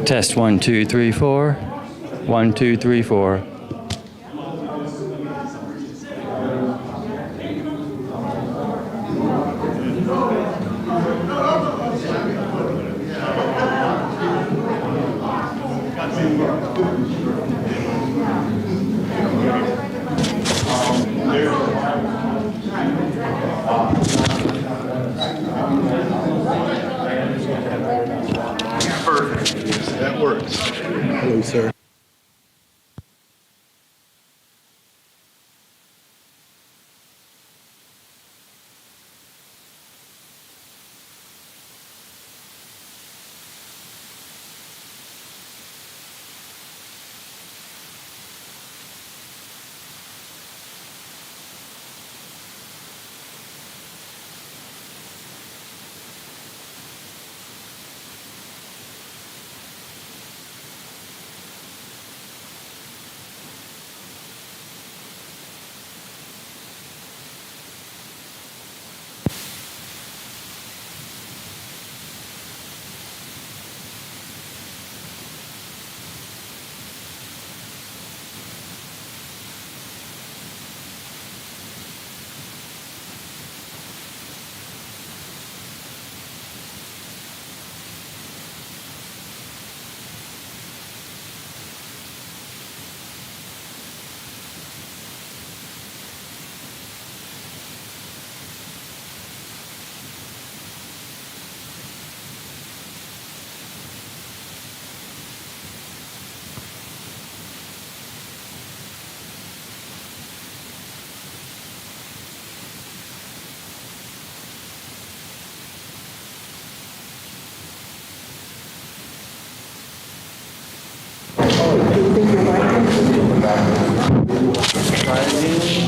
Test 1 2 3 4. 1 2 3 4. Perfect. That works. Hello, sir.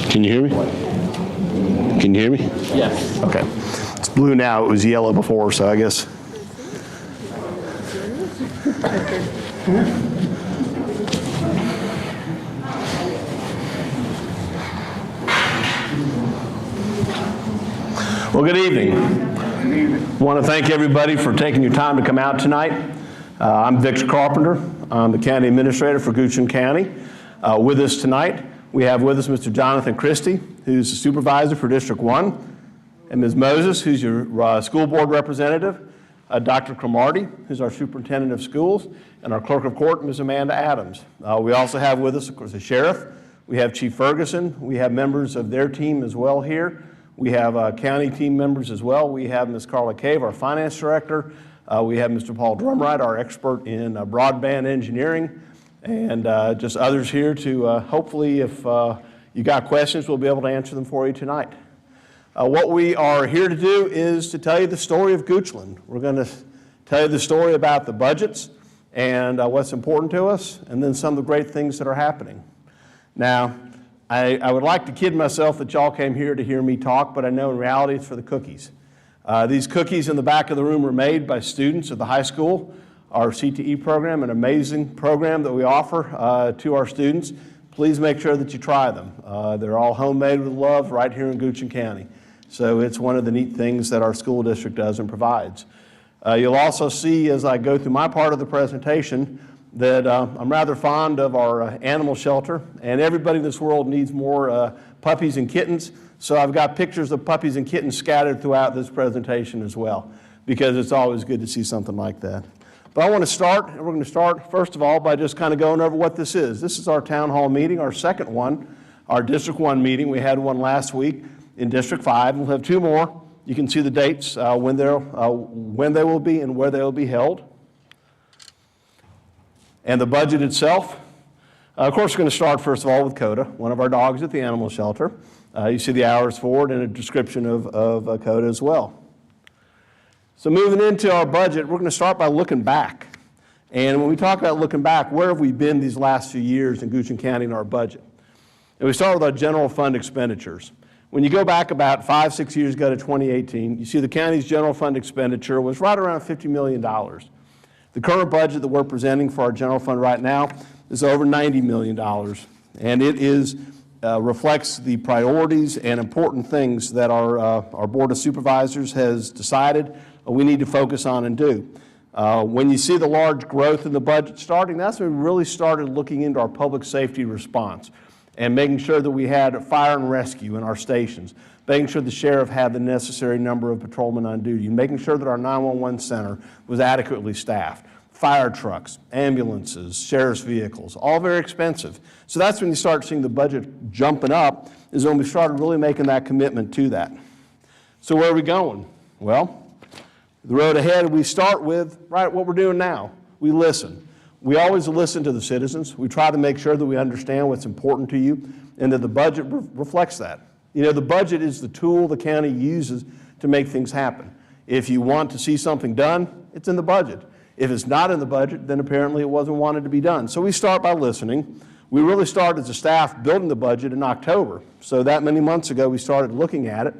Can you hear me? Can you hear me? Yes. Okay. It's blue now. It was yellow before, so I guess. Well, good evening. I want to thank everybody for taking your time to come out tonight. I'm Victor Carpenter. I'm the County Administrator for Goochland County. With us tonight, we have with us Mr. Jonathan Christie, who's the Supervisor for District 1, and Ms. Moses, who's your School Board Representative, Dr. Cromartie, who's our Superintendent of Schools, and our Clerk of Court, Ms. Amanda Adams. We also have with us, of course, the Sheriff. We have Chief Ferguson. We have members of their team as well here. We have county team members as well. We have Ms. Carla Cave, our Finance Director. We have Mr. Paul Drumright, our expert in broadband engineering, and just others here to hopefully, if you got questions, we'll be able to answer them for you tonight. What we are here to do is to tell you the story of Goochland. We're going to tell you the story about the budgets and what's important to us, and then some of the great things that are happening. Now, I would like to kid myself that y'all came here to hear me talk, but I know in reality it's for the cookies. These cookies in the back of the room are made by students at the high school, our CTE program, an amazing program that we offer to our students. Please make sure that you try them. They're all homemade with love right here in Goochland County. So it's one of the neat things that our school district does and provides. You'll also see as I go through my part of the presentation that I'm rather fond of our animal shelter, and everybody in this world needs more puppies and kittens. So I've got pictures of puppies and kittens scattered throughout this presentation as well, because it's always good to see something like that. But I want to start, and we're going to start first of all by just kind of going over what this is. This is our town hall meeting, our second one, our District 1 meeting. We had one last week in District 5. We'll have two more. You can see the dates when they will be and where they will be held. And the budget itself, of course, we're going to start first of all with Coda, one of our dogs at the animal shelter. You see the hours for it and a description of Coda as well. So moving into our budget, we're going to start by looking back. And when we talk about looking back, where have we been these last few years in Goochland County in our budget? And we start with our general fund expenditures. When you go back about 5-6 years ago to 2018, you see the county's general fund expenditure was right around $50 million. The current budget that we're presenting for our general fund right now is over $90 million. And it reflects the priorities and important things that our Board of Supervisors has decided we need to focus on and do. When you see the large growth in the budget starting, that's when we really started looking into our public safety response and making sure that we had fire and rescue in our stations, making sure the sheriff had the necessary number of patrolmen on duty, making sure that our 911 center was adequately staffed. Fire trucks, ambulances, sheriff's vehicles, all very expensive. So that's when you start seeing the budget jumping up, is when we started really making that commitment to that. So where are we going? Well, the road ahead, we start with, right, what we're doing now. We listen. We always listen to the citizens. We try to make sure that we understand what's important to you and that the budget reflects that. You know, the budget is the tool the county uses to make things happen. If you want to see something done, it's in the budget. If it's not in the budget, then apparently it wasn't wanted to be done. So we start by listening. We really started as a staff building the budget in October. So that many months ago, we started looking at it.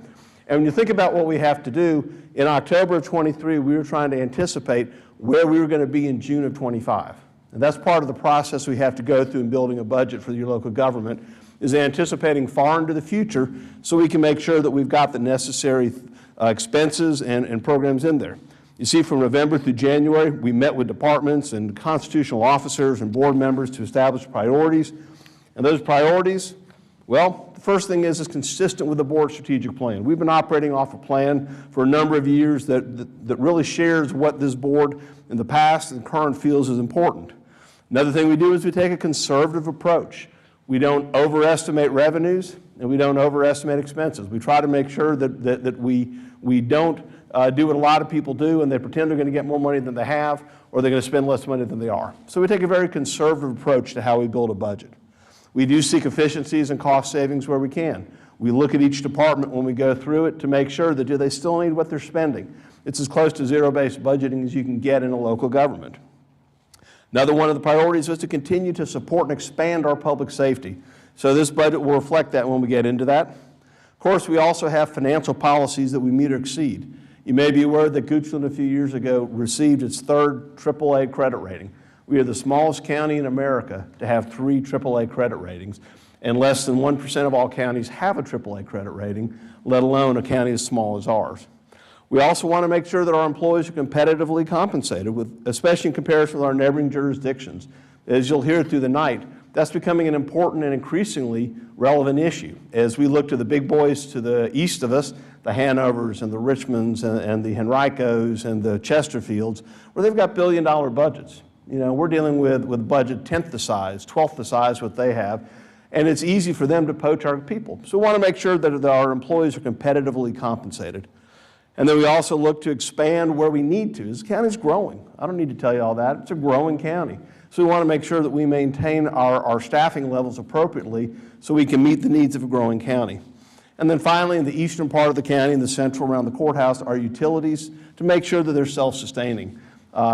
And when you think about what we have to do, in October of 23, we were trying to anticipate where we were going to be in June of 25. And that's part of the process we have to go through in building a budget for your local government, is anticipating far into the future so we can make sure that we've got the necessary expenses and programs in there. You see, from November through January, we met with departments and constitutional officers and board members to establish priorities. And those priorities, well, the first thing is it's consistent with the board strategic plan. We've been operating off a plan for a number of years that really shares what this board in the past and current feels is important. Another thing we do is we take a conservative approach. We don't overestimate revenues and we don't overestimate expenses. We try to make sure that we don't do what a lot of people do and they pretend they're going to get more money than they have or they're going to spend less money than they are. So we take a very conservative approach to how we build a budget. We do seek efficiencies and cost savings where we can. We look at each department when we go through it to make sure that do they still need what they're spending. It's as close to zero-based budgeting as you can get in a local government. Another one of the priorities is to continue to support and expand our public safety. So this budget will reflect that when we get into that. Of course, we also have financial policies that we meet or exceed. You may be aware that Goochland a few years ago received its third AAA credit rating. We are the smallest county in America to have 3 AAA credit ratings, and less than 1% of all counties have a AAA credit rating, let alone a county as small as ours. We also want to make sure that our employees are competitively compensated, especially in comparison with our neighboring jurisdictions. As you'll hear through the night, that's becoming an important and increasingly relevant issue. As we look to the big boys to the east of us, the Hanovers and the Richmonds and the Henricos and the Chesterfields, where they've got billion-dollar budgets. You know, we're dealing with budget 10th the size, 12th the size what they have, and it's easy for them to poach our people. So we want to make sure that our employees are competitively compensated. And then we also look to expand where we need to. This county's growing. I don't need to tell you all that. It's a growing county. So we want to make sure that we maintain our staffing levels appropriately so we can meet the needs of a growing county. And then finally, in the eastern part of the county, in the central around the courthouse, our utilities to make sure that they're self-sustaining.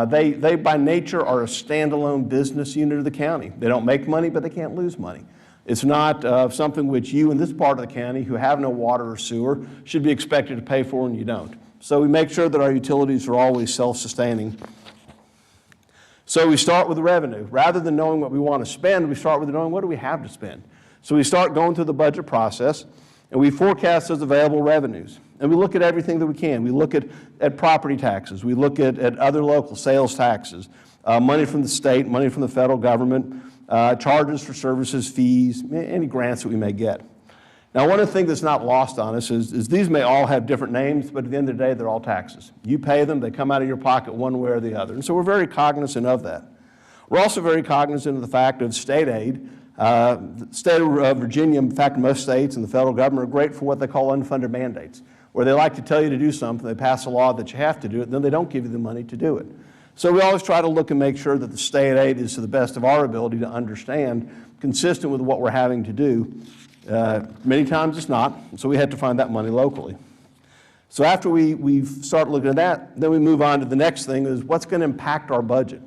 They by nature are a standalone business unit of the county. They don't make money, but they can't lose money. It's not something which you in this part of the county who have no water or sewer should be expected to pay for and you don't. So we make sure that our utilities are always self-sustaining. So we start with the revenue. Rather than knowing what we want to spend, we start with knowing what do we have to spend. So we start going through the budget process and we forecast those available revenues. And we look at everything that we can. We look at property taxes. We look at other local sales taxes, money from the state, money from the federal government, charges for services, fees, any grants that we may get. Now, one of the things that's not lost on us is these may all have different names, but at the end of the day, they're all taxes. You pay them, they come out of your pocket one way or the other. And so we're very cognizant of that. We're also very cognizant of the fact of state aid. The state of Virginia, in fact, most states and the federal government are great for what they call unfunded mandates, where they like to tell you to do something, they pass a law that you have to do it, and then they don't give you the money to do it. So we always try to look and make sure that the state aid is to the best of our ability to understand, consistent with what we're having to do. Many times it's not, so we had to find that money locally. So after we start looking at that, then we move on to the next thing is what's going to impact our budget.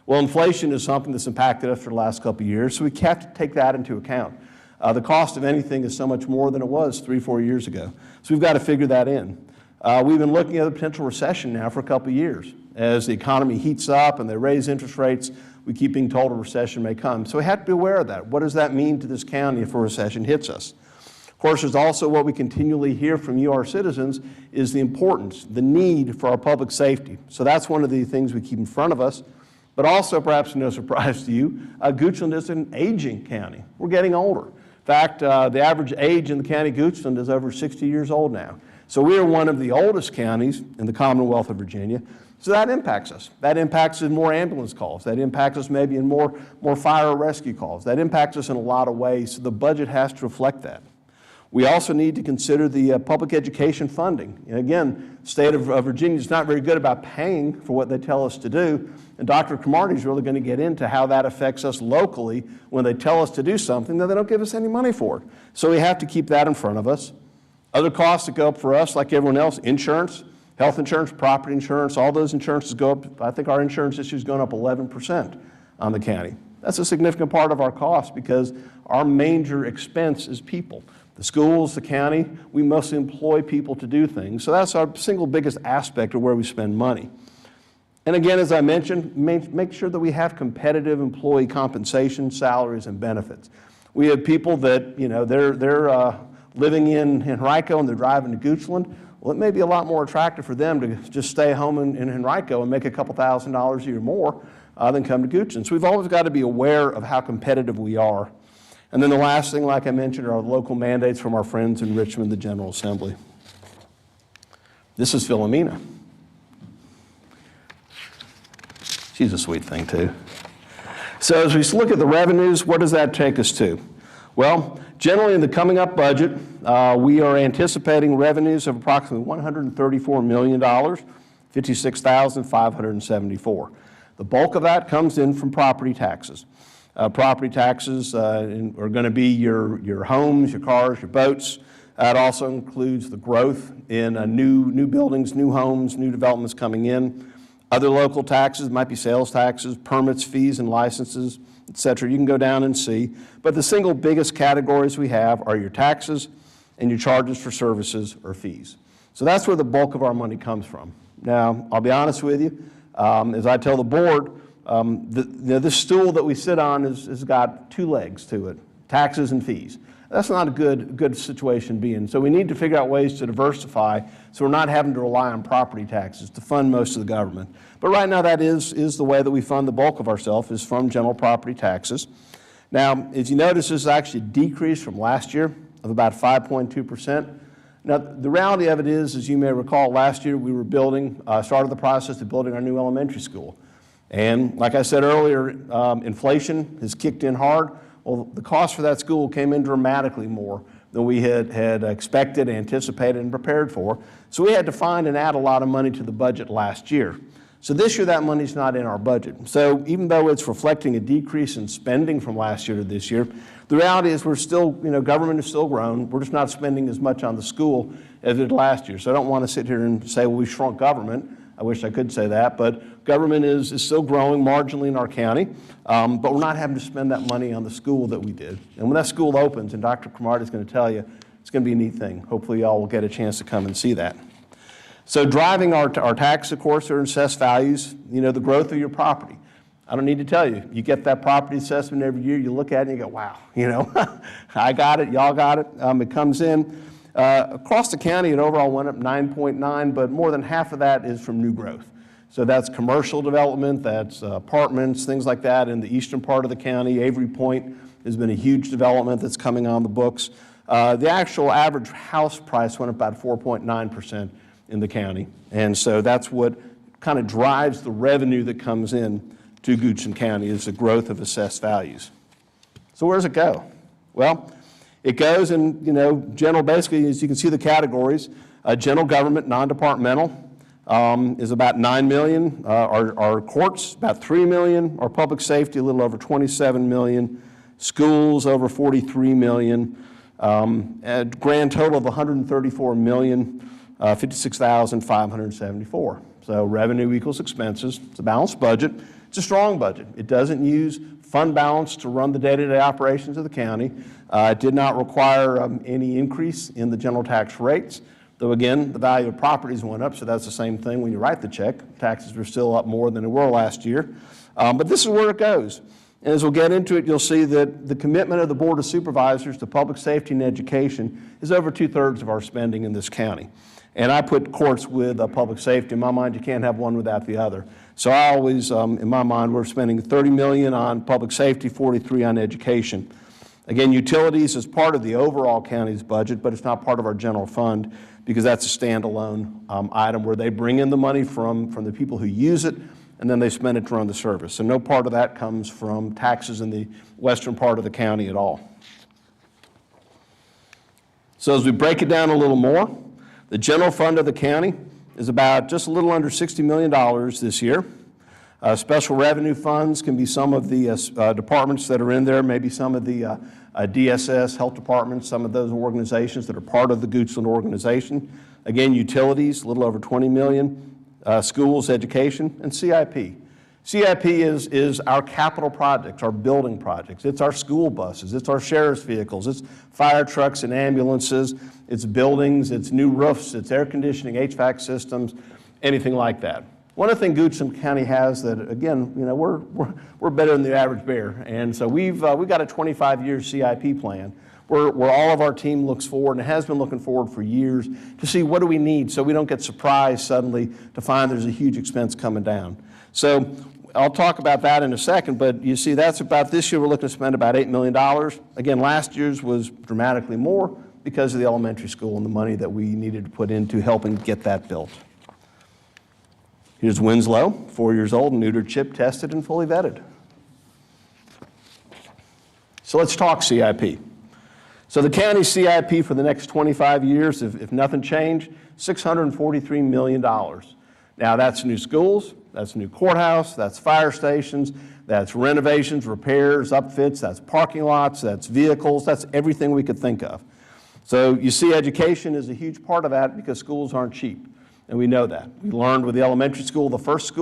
Well, inflation is something that's impacted us for the last couple of years, so we have to take that into account. The cost of anything is so much more than it was 3-4 years ago. So we've got to figure that in. We've been looking at a potential recession now for a couple of years. As the economy heats up and they raise interest rates, We keep being told a recession may come. So we have to be aware of that. What does that mean to this county if a recession hits us? Of course, there's also what we continually hear from you, our citizens, is the importance, the need for our public safety. So that's one of the things we keep in front of us. But also, perhaps no surprise to you, Goochland is an aging county. We're getting older. In fact, the average age in the county of Goochland is over 60 years old now. So we are one of the oldest counties in the Commonwealth of Virginia. So that impacts us. That impacts us in more ambulance calls. That impacts us maybe in more fire or rescue calls. That impacts us in a lot of ways. So the budget has to reflect that. We also need to consider the public education funding. And again, the state of Virginia is not very good about paying for what they tell us to do. And Dr. Cromartie is really going to get into how that affects us locally when they tell us to do something that they don't give us any money for. So we have to keep that in front of us. Other costs that go up for us, like everyone else, insurance, health insurance, property insurance, all those insurances go up. I think our insurance issue is going up 11% on the county. That's a significant part of our cost because our major expense is people. The schools, the county, we mostly employ people to do things. So that's our single biggest aspect of where we spend money. And again, as I mentioned, make sure that we have competitive employee compensation, salaries, and benefits. We have people that, they're living in Henrico and they're driving to Goochland. Well, it may be a lot more attractive for them to just stay home in Henrico and make a couple $1,000s a year more than come to Goochland. So we've always got to be aware of how competitive we are. And then the last thing, like I mentioned, are local mandates from our friends in Richmond, the General Assembly. This is Philomena. She's a sweet thing, too. So as we look at the revenues, what does that take us to? Well, generally in the coming up budget, we are anticipating revenues of approximately $134 million, $56,574. The bulk of that comes in from property taxes. Property taxes are going to be your homes, your cars, your boats. It also includes the growth in new buildings, new homes, new developments coming in. Other local taxes might be sales taxes, permits, fees, and licenses, et cetera. You can go down and see. But the single biggest categories we have are your taxes and your charges for services or fees. So that's where the bulk of our money comes from. Now, I'll be honest with you, as I tell the board, this stool that we sit on has got two legs to it, taxes and fees. That's not a good situation to be in. So we need to figure out ways to diversify so we're not having to rely on property taxes to fund most of the government. But right now that is the way that we fund the bulk of ourselves is from general property taxes. Now, as you notice, this is actually a decrease from last year of about 5.2%. Now, the reality of it is, as you may recall, last year we were started the process of building our new elementary school. And like I said earlier, inflation has kicked in hard. Well, the cost for that school came in dramatically more than we had expected, anticipated, and prepared for. So we had to find and add a lot of money to the budget last year. So this year that money's not in our budget. So even though it's reflecting a decrease in spending from last year to this year, the reality is we're still, government is still grown. We're just not spending as much on the school as it did last year. So I don't want to sit here and say, well, we shrunk government. I wish I could say that, but government is still growing marginally in our county, but we're not having to spend that money on the school that we did. And when that school opens, and Dr. Cromartie is going to tell you, it's going to be a neat thing. Hopefully y'all will get a chance to come and see that. So driving our tax, of course, are assessed values, the growth of your property. I don't need to tell you. You get that property assessment every year, you look at it and you go, wow, I got it, y'all got it. It comes in. Across the county, it overall went up 9.9, but more than half of that is from new growth. So that's commercial development, that's apartments, things like that in the eastern part of the county. Avery Point has been a huge development that's coming on the books. The actual average house price went up about 4.9% in the county. And so that's what kind of drives the revenue that comes in to Goochland County is the growth of assessed values. So where does it go? Well, it goes in, general, basically, as you can see the categories, general government, non-departmental is about $9 million. Our courts, about $3 million. Our public safety, a little over $27 million. Schools, over $43 million. A grand total of $134 million, $56,574. So revenue equals expenses. It's a balanced budget. It's a strong budget. It doesn't use fund balance to run the day-to-day operations of the county. It did not require any increase in the general tax rates. Though again, the value of properties went up, so that's the same thing when you write the check. Taxes were still up more than they were last year. But this is where it goes. And as we'll get into it, you'll see that the commitment of the Board of Supervisors to public safety and education is over 2/3 of our spending in this county. And I put courts with public safety. In my mind, you can't have one without the other. So I always, in my mind, we're spending $30 million on public safety, $43 million on education. Again, utilities is part of the overall county's budget, but it's not part of our general fund because that's a standalone item where they bring in the money from the people who use it, and then they spend it to run the service. So no part of that comes from taxes in the western part of the county at all. So as we break it down a little more, the general fund of the county is about just a little under $60 million this year. Special revenue funds can be some of the departments that are in there, maybe some of the DSS, health departments, some of those organizations that are part of the Goochland organization. Again, utilities, a little over $20 million. Schools, education, and CIP. CIP is our capital projects, our building projects. It's our school buses, it's our sheriff's vehicles, it's fire trucks and ambulances, it's buildings, it's new roofs, it's air conditioning, HVAC systems, anything like that. One of the things Goochland County has that, again, you know, we're better than the average bear, and so we've got a 25-year CIP plan where all of our team looks forward, and has been looking forward for years, to see what do we need so we don't get surprised suddenly to find there's a huge expense coming down. So I'll talk about that in a second, but you see that's about, this year we're looking to spend about $8 million. Again, last year's was dramatically more because of the elementary school and the money that we needed to put into helping get that built. Here's Winslow, 4 years old, neutered, chip tested, and fully vetted. So let's talk CIP. So the county CIP for the next 25 years, if nothing changed, $643 million. Now that's new schools, that's new courthouse, that's fire stations, that's renovations, repairs, upfits, that's parking lots, that's vehicles, that's everything we could think of. So you see education is a huge part of that because schools aren't cheap, and we know that. We learned with the elementary school, the first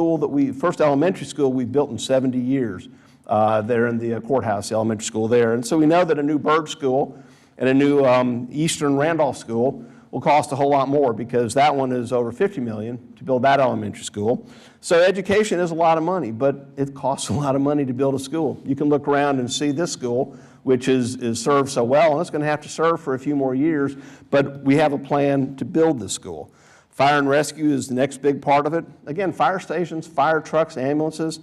elementary school we built in 70 years there in the courthouse, the elementary school there. And so we know that a new Bird School and a new Eastern Randolph School will cost a whole lot more because that one is over $50 million to build that elementary school. So education is a lot of money, but it costs a lot of money to build a school. You can look around and see this school, which is served so well, and it's going to have to serve for a few more years, but we have a plan to build this school. Fire and rescue is the next big part of it. Again, fire stations, fire trucks, ambulances.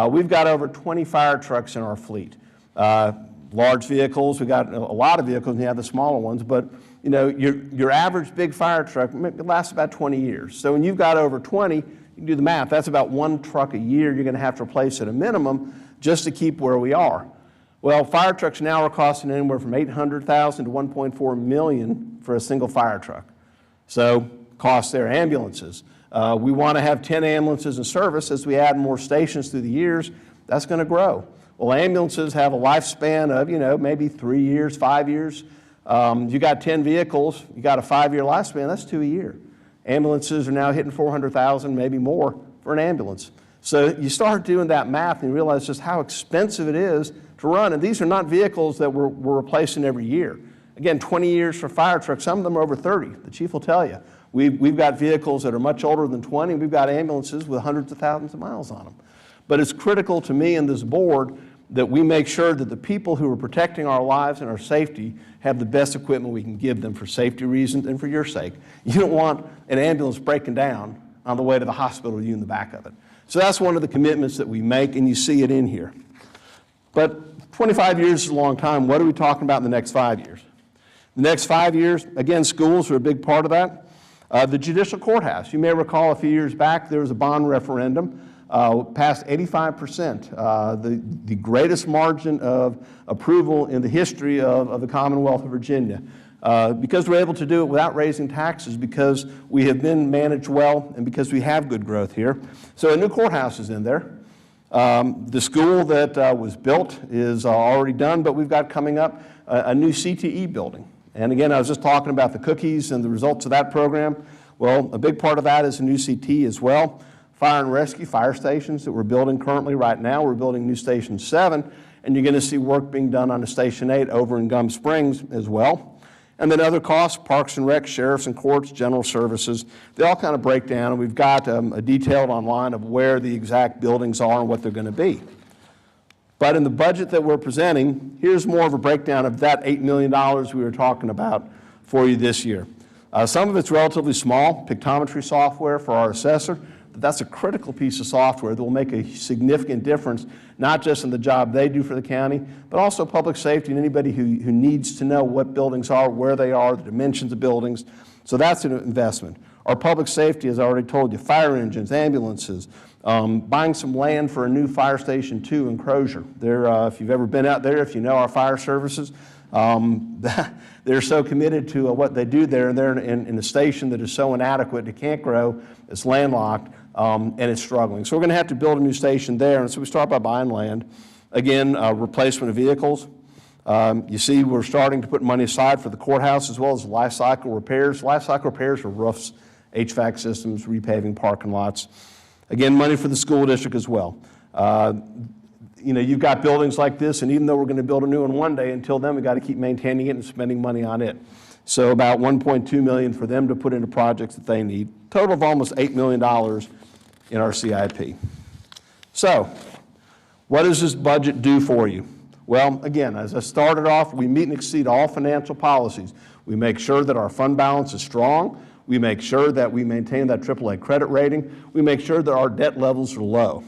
We've got over 20 fire trucks in our fleet. Large vehicles, we've got a lot of vehicles, and you have the smaller ones, but you know, your average big fire truck lasts about 20 years. So when you've got over 20, you can do the math, that's about one truck a year you're going to have to replace at a minimum just to keep where we are. Well, fire trucks now are costing anywhere from $800,000 to $1.4 million for a single fire truck. So costs there. Ambulances. We want to have 10 ambulances in service. As we add more stations through the years, that's going to grow. Well, ambulances have a lifespan of, you know, maybe 3 years, 5 years. You got 10 vehicles, you got a 5-year lifespan, that's 2 a year. Ambulances are now hitting $400,000, maybe more for an ambulance. So you start doing that math and you realize just how expensive it is to run. And these are not vehicles that we're replacing every year. Again, 20 years for fire trucks, some of them are over 30. The chief will tell you. We've got vehicles that are much older than 20, and we've got ambulances with hundreds of thousands of miles on them. But it's critical to me and this board that we make sure that the people who are protecting our lives and our safety have the best equipment we can give them for safety reasons and for your sake. You don't want an ambulance breaking down on the way to the hospital with you in the back of it. So that's one of the commitments that we make, and you see it in here. But 25 years is a long time. What are we talking about in the next 5 years? The next 5 years, again, schools are a big part of that. The judicial courthouse. You may recall a few years back there was a bond referendum, passed 85%, the greatest margin of approval in the history of the Commonwealth of Virginia. Because we're able to do it without raising taxes, because we have been managed well, and because we have good growth here. So a new courthouse is in there. The school that was built is already done, but we've got coming up a new CTE building. And again, I was just talking about the cookies and the results of that program. Well, a big part of that is a new CT as well. Fire and rescue, fire stations that we're building currently right now. We're building new Station 7, and you're going to see work being done on a Station 8 over in Gum Springs as well. And then other costs, parks and rec, sheriffs and courts, general services, they all kind of break down, and we've got a detailed online of where the exact buildings are and what they're going to be. But in the budget that we're presenting, here's more of a breakdown of that $8 million we were talking about for you this year. Some of it's relatively small, pictometry software for our assessor, but that's a critical piece of software that will make a significant difference, not just in the job they do for the county, but also public safety and anybody who needs to know what buildings are, where they are, the dimensions of buildings. So that's an investment. Our public safety, as I already told you, fire engines, ambulances, buying some land for a new fire station 2 in Crozier. If you've ever been out there, if you know our fire services, they're so committed to what they do there, and they're in a station that is so inadequate, it can't grow, it's landlocked, and it's struggling. So we're going to have to build a new station there, and so we start by buying land. Again, replacement of vehicles. You see we're starting to put money aside for the courthouse as well as life cycle repairs. Life cycle repairs are roofs, HVAC systems, repaving parking lots. Again, money for the school district as well. You've got buildings like this, and even though we're going to build a new one one day, until then we've got to keep maintaining it and spending money on it. So about $1.2 million for them to put into projects that they need. Total of almost $8 million in our CIP. So, what does this budget do for you? Well, again, as I started off, we meet and exceed all financial policies. We make sure that our fund balance is strong. We make sure that we maintain that AAA credit rating. We make sure that our debt levels are low.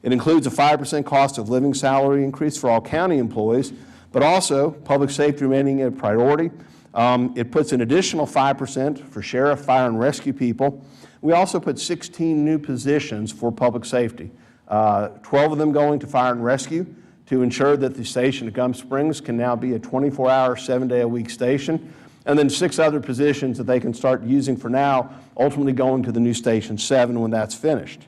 It includes a 5% cost of living salary increase for all county employees, but also public safety remaining a priority. It puts an additional 5% for sheriff, fire, and rescue people. We also put 16 new positions for public safety, 12 of them going to fire and rescue to ensure that the station at Gum Springs can now be a 24-hour, 7-day-a-week station, and then 6 other positions that they can start using for now, ultimately going to the new Station 7 when that's finished.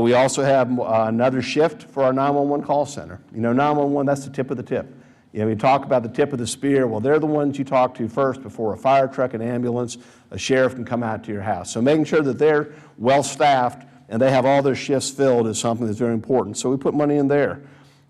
We also have another shift for our 911 call center. 911, that's the tip of the tip. We talk about the tip of the spear. Well, they're the ones you talk to first before a fire truck, an ambulance, a sheriff can come out to your house. So making sure that they're well-staffed and they have all their shifts filled is something that's very important. So we put money in there.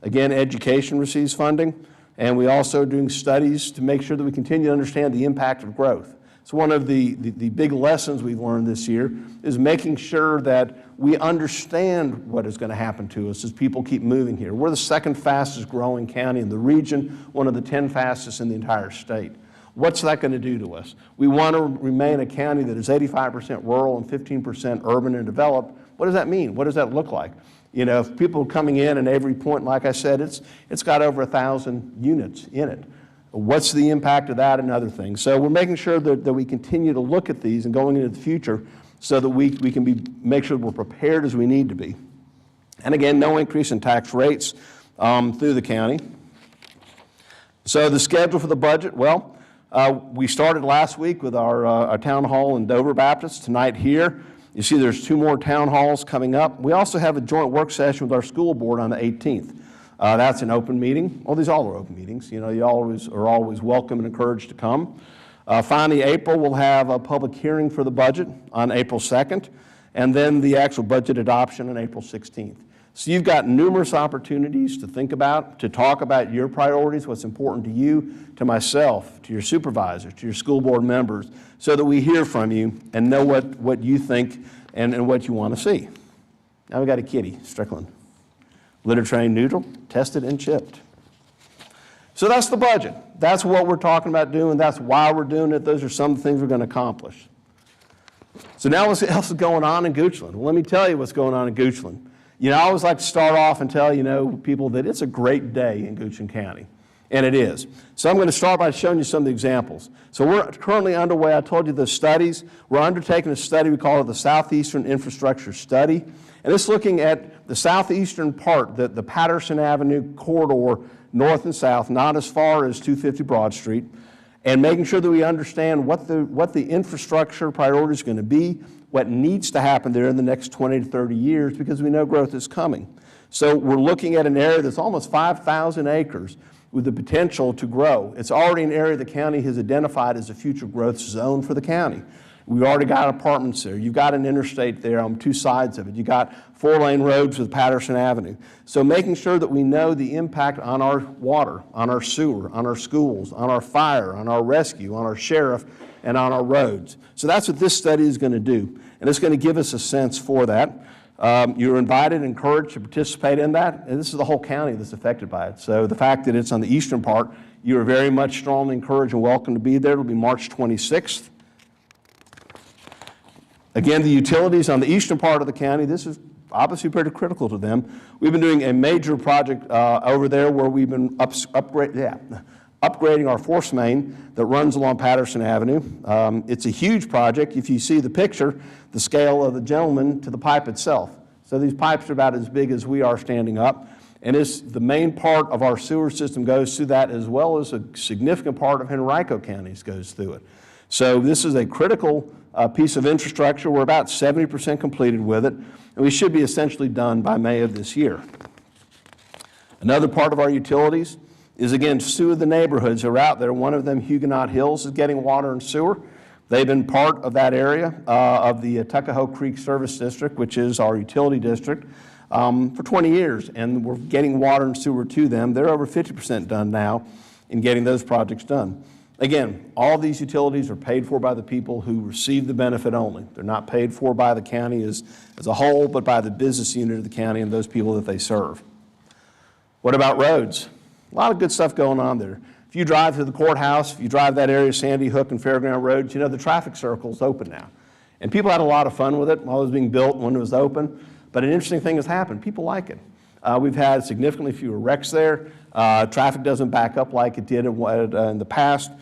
Again, education receives funding, and we also are doing studies to make sure that we continue to understand the impact of growth. So one of the big lessons we've learned this year is making sure that we understand what is going to happen to us as people keep moving here. We're the second fastest growing county in the region, one of the 10 fastest in the entire state. What's that going to do to us? We want to remain a county that is 85% rural and 15% urban and developed. What does that mean? What does that look like? If people are coming in and Avery Point, like I said, it's got over 1,000 units in it. What's the impact of that and other things? So we're making sure that we continue to look at these and going into the future so that we can make sure we're prepared as we need to be. And again, no increase in tax rates through the county. So the schedule for the budget, well, we started last week with our town hall in Dover Baptist, tonight here. You see there's 2 more town halls coming up. We also have a joint work session with our school board on the 18th. That's an open meeting. Well, these all are open meetings. You are always welcome and encouraged to come. Finally, April, we'll have a public hearing for the budget on April 2nd, and then the actual budget adoption on April 16th. So you've got numerous opportunities to think about, to talk about your priorities, what's important to you, to myself, to your supervisor, to your school board members, so that we hear from you and know what you think and what you want to see. Now we've got a kitty, Strickland. Litter trained, neutral, tested, and chipped. So that's the budget. That's what we're talking about doing. That's why we're doing it. Those are some of the things we're going to accomplish. So now what else is going on in Goochland? Well, let me tell you what's going on in Goochland. I always like to start off and tell people that it's a great day in Goochland County, and it is. So I'm going to start by showing you some of the examples. So we're currently underway. I told you the studies. We're undertaking a study. We call it the Southeastern Infrastructure Study. And it's looking at the southeastern part, the Patterson Avenue corridor, north and south, not as far as 250 Broad Street, and making sure that we understand what the infrastructure priority is going to be, what needs to happen there in the next 20 to 30 years, because we know growth is coming. So we're looking at an area that's almost 5,000 acres with the potential to grow. It's already an area the county has identified as a future growth zone for the county. We've already got apartments there. You've got an interstate there on two sides of it. You've got 4-lane roads with Patterson Avenue. So making sure that we know the impact on our water, on our sewer, on our schools, on our fire, on our rescue, on our sheriff, and on our roads. So that's what this study is going to do. And it's going to give us a sense for that. You're invited and encouraged to participate in that. And this is the whole county that's affected by it. So the fact that it's on the eastern part, you are very much strongly encouraged and welcome to be there. It'll be March 26th. Again, the utilities on the eastern part of the county, this is obviously pretty critical to them. We've been doing a major project over there where we've been upgrading our force main that runs along Patterson Avenue. It's a huge project. If you see the picture, the scale of the gentleman to the pipe itself. So these pipes are about as big as we are standing up. And the main part of our sewer system goes through that, as well as a significant part of Henrico County goes through it. So this is a critical piece of infrastructure. We're about 70% completed with it, and we should be essentially done by May of this year. Another part of our utilities is, again, two of the neighborhoods are out there. One of them, Huguenot Hills, is getting water and sewer. They've been part of that area of the Tuckahoe Creek Service District, which is our utility district, for 20 years, and we're getting water and sewer to them. They're over 50% done now in getting those projects done. Again, all these utilities are paid for by the people who receive the benefit only. They're not paid for by the county as a whole, but by the business unit of the county and those people that they serve. What about roads? A lot of good stuff going on there. If you drive to the courthouse, if you drive that area, Sandy Hook and Fairground Roads, you know the traffic circle's open now. And people had a lot of fun with it while it was being built, when it was open. But an interesting thing has happened. People like it. We've had significantly fewer wrecks there. Traffic doesn't back up like it did in the past.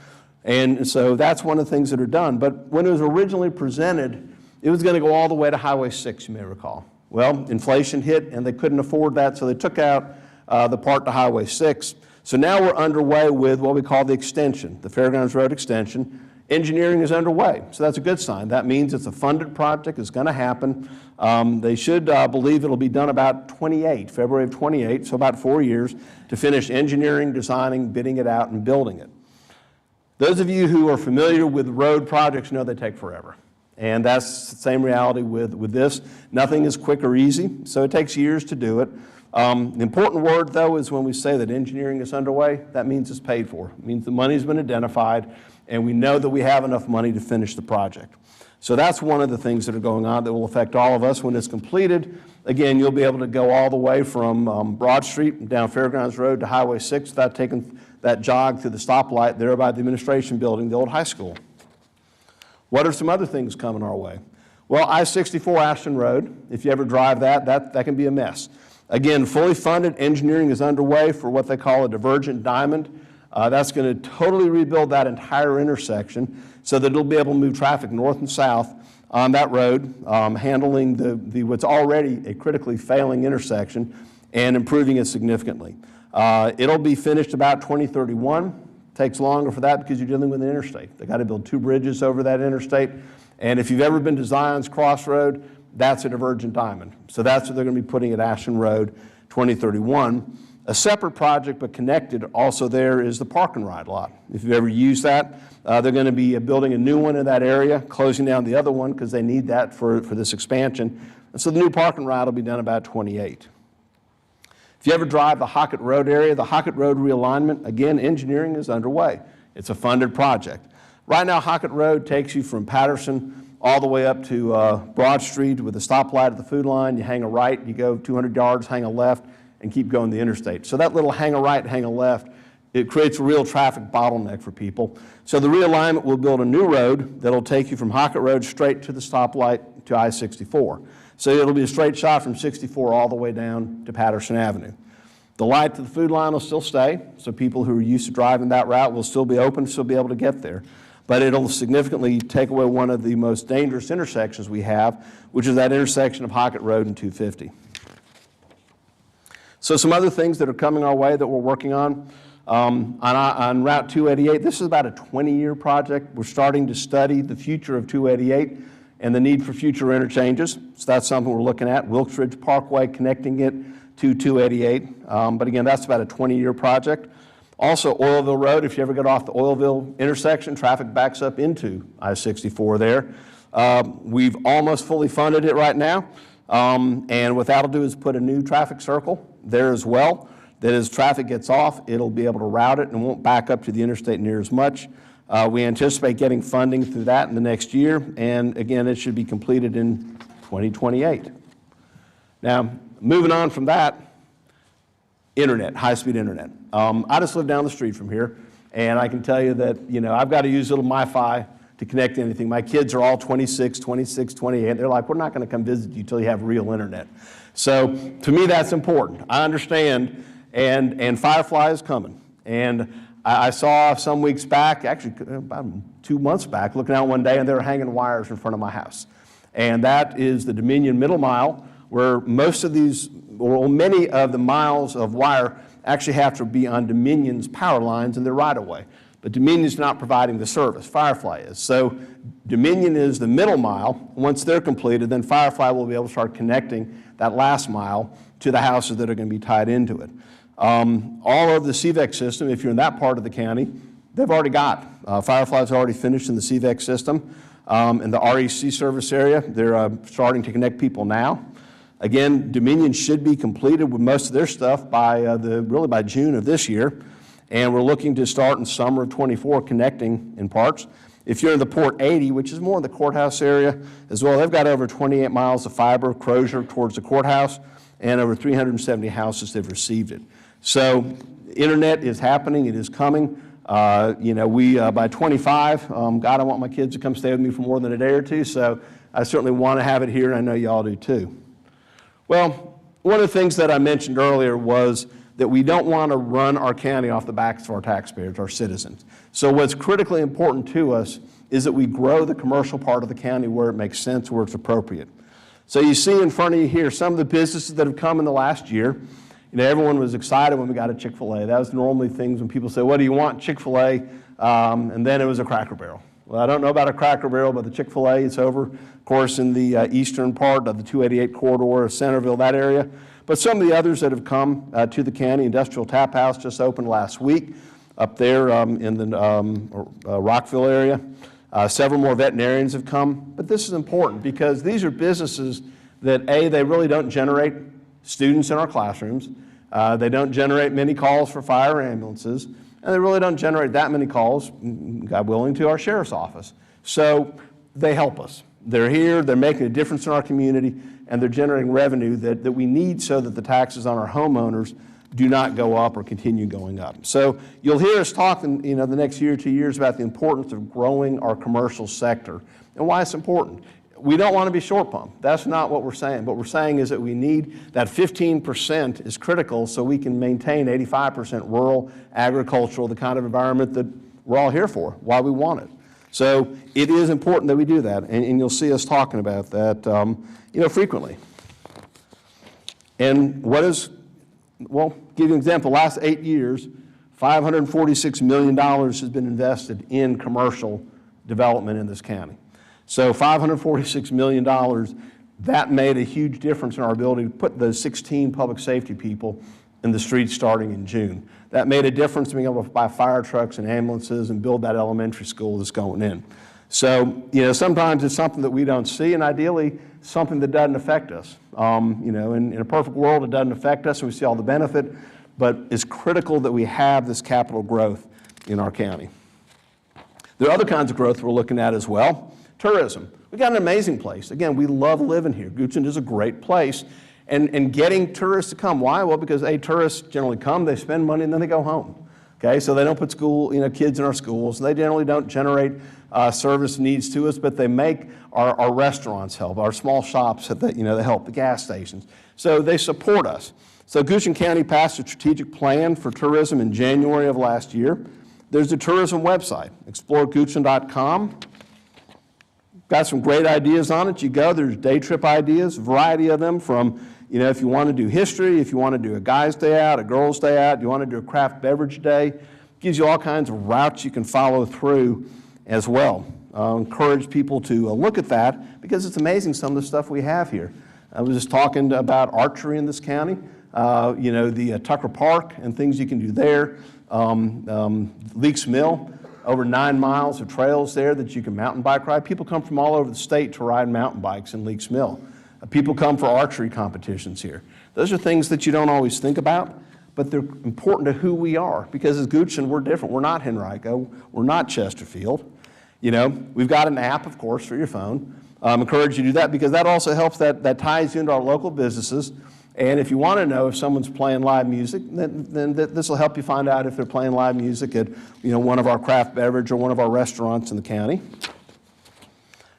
And so that's one of the things that are done. But when it was originally presented, it was going to go all the way to Highway 6, you may recall. Well, inflation hit, and they couldn't afford that, so they took out the part to Highway 6. So now we're underway with what we call the extension, the Fairgrounds Road extension. Engineering is underway, so that's a good sign. That means it's a funded project. It's going to happen. They should believe it'll be done about February of 28, so about 4 years, to finish engineering, designing, bidding it out, and building it. Those of you who are familiar with road projects know they take forever. And that's the same reality with this. Nothing is quick or easy, so it takes years to do it. The important word, though, is when we say that engineering is underway, that means it's paid for. It means the money's been identified, and we know that we have enough money to finish the project. So that's one of the things that are going on that will affect all of us when it's completed. Again, you'll be able to go all the way from Broad Street down Fairgrounds Road to Highway 6 without taking that jog through the stoplight there by the administration building, the old high school. What are some other things coming our way? Well, I-64 Ashton Road, if you ever drive that can be a mess. Again, fully funded, engineering is underway for what they call a divergent diamond. That's going to totally rebuild that entire intersection so that it'll be able to move traffic north and south on that road, handling what's already a critically failing intersection and improving it significantly. It'll be finished about 2031. Takes longer for that because you're dealing with an interstate. They got to build 2 bridges over that interstate. And if you've ever been to Zion's Crossroad, that's a divergent diamond. So that's what they're going to be putting at Ashton Road, 2031. A separate project but connected also there is the park and ride lot. If you've ever used that, they're going to be building a new one in that area, closing down the other one because they need that for this expansion. And so the new park and ride will be done about 28. If you ever drive the Hockett Road area, the Hockett Road realignment, again, engineering is underway. It's a funded project. Right now, Hockett Road takes you from Patterson all the way up to Broad Street with a stoplight at the food line. You hang a right, you go 200 yards, hang a left, and keep going the interstate. So that little hang a right, hang a left, it creates a real traffic bottleneck for people. So the realignment will build a new road that'll take you from Hockett Road straight to the stoplight to I-64. So it'll be a straight shot from 64 all the way down to Patterson Avenue. The light to the food line will still stay, so people who are used to driving that route will still be open, still be able to get there. But it'll significantly take away one of the most dangerous intersections we have, which is that intersection of Hockett Road and 250. So some other things that are coming our way that we're working on Route 288, this is about a 20-year project. We're starting to study the future of 288 and the need for future interchanges. So that's something we're looking at. Wilkes Ridge Parkway, connecting it to 288. But again, that's about a 20-year project. Also, Oilville Road, if you ever get off the Oilville intersection, traffic backs up into I-64 there. We've almost fully funded it right now. And what that'll do is put a new traffic circle there as well, that as traffic gets off, it'll be able to route it and won't back up to the interstate near as much. We anticipate getting funding through that in the next year, and again, it should be completed in 2028. Now, moving on from that, internet, high-speed internet. I just live down the street from here, and I can tell you that, I've got to use little MiFi to connect to anything. My kids are all 26, 28. They're like, we're not going to come visit you until you have real internet. So to me, that's important. I understand, and Firefly is coming. And I saw some weeks back, actually about 2 months back, looking out one day, and they were hanging wires in front of my house. And that is the Dominion Middle Mile, where most of these, or many of the miles of wire actually have to be on Dominion's power lines in their right-of-way. But Dominion's not providing the service, Firefly is. So Dominion is the middle mile. Once they're completed, then Firefly will be able to start connecting that last mile to the houses that are going to be tied into it. All of the CVEX system, if you're in that part of the county, they've already got. Firefly's already finished in the CVEX system. In the REC service area, they're starting to connect people now. Again, Dominion should be completed with most of their stuff by really by June of this year. And we're looking to start in summer of '24 connecting in parts. If you're in the Port 80, which is more in the courthouse area as well, they've got over 28 miles of fiber Crozier towards the courthouse, and over 370 houses that have received it. So internet is happening, it is coming. By 25, God, I want my kids to come stay with me for more than a day or two, so I certainly want to have it here, and I know y'all do too. Well, one of the things that I mentioned earlier was that we don't want to run our county off the backs of our taxpayers, our citizens. So what's critically important to us is that we grow the commercial part of the county where it makes sense, where it's appropriate. So you see in front of you here some of the businesses that have come in the last year. Everyone was excited when we got a Chick-fil-A. That was normally things when people say, what do you want? Chick-fil-A, and then it was a Cracker Barrel. Well, I don't know about a Cracker Barrel, but the Chick-fil-A is over, of course, in the eastern part of the 288 corridor of Centerville, that area. But some of the others that have come to the county, Industrial Tap House just opened last week up there in the Rockville area. Several more veterinarians have come. But this is important because these are businesses that, A, they really don't generate students in our classrooms. They don't generate many calls for fire and ambulances. And they really don't generate that many calls, God willing, to our sheriff's office. So they help us. They're here, they're making a difference in our community, and they're generating revenue that we need so that the taxes on our homeowners do not go up or continue going up. So you'll hear us talk in the next year or 2 years about the importance of growing our commercial sector and why it's important. We don't want to be short pumped. That's not what we're saying. What we're saying is that we need that 15% is critical so we can maintain 85% rural, agricultural, the kind of environment that we're all here for, why we want it. So it is important that we do that, and you'll see us talking about that frequently. And give you an example. The last 8 years, $546 million has been invested in commercial development in this county. So $546 million, that made a huge difference in our ability to put those 16 public safety people in the streets starting in June. That made a difference in being able to buy fire trucks and ambulances and build that elementary school that's going in. So, sometimes it's something that we don't see, and ideally something that doesn't affect us. In a perfect world, it doesn't affect us and we see all the benefit, but it's critical that we have this capital growth in our county. There are other kinds of growth we're looking at as well. Tourism. We've got an amazing place. Again, we love living here. Goochland is a great place. And getting tourists to come. Why? Well, because tourists generally come, they spend money, and then they go home. Okay, so they don't put kids in our schools. They generally don't generate service needs to us, but they make our restaurants help, our small shops, they help, the gas stations. So they support us. So Goochland County passed a strategic plan for tourism in January of last year. There's a tourism website, exploregoochland.com. Got some great ideas on it. You go, there's day trip ideas, a variety of them from, if you want to do history, if you want to do a guy's day out, a girl's day out, you want to do a craft beverage day, gives you all kinds of routes you can follow through as well. Encourage people to look at that because it's amazing some of the stuff we have here. I was just talking about archery in this county, the Tucker Park and things you can do there, Leaks Mill. over 9 miles of trails there that you can mountain bike ride. People come from all over the state to ride mountain bikes in Leaks Mill. People come for archery competitions here. Those are things that you don't always think about, but they're important to who we are, because as Goochland, we're different. We're not Henrico. We're not Chesterfield. You know, we've got an app, of course, for your phone. Encourage you to do that, because that also helps, that ties you into our local businesses. And if you want to know if someone's playing live music, then this will help you find out if they're playing live music at, you know, one of our craft beverage or one of our restaurants in the county.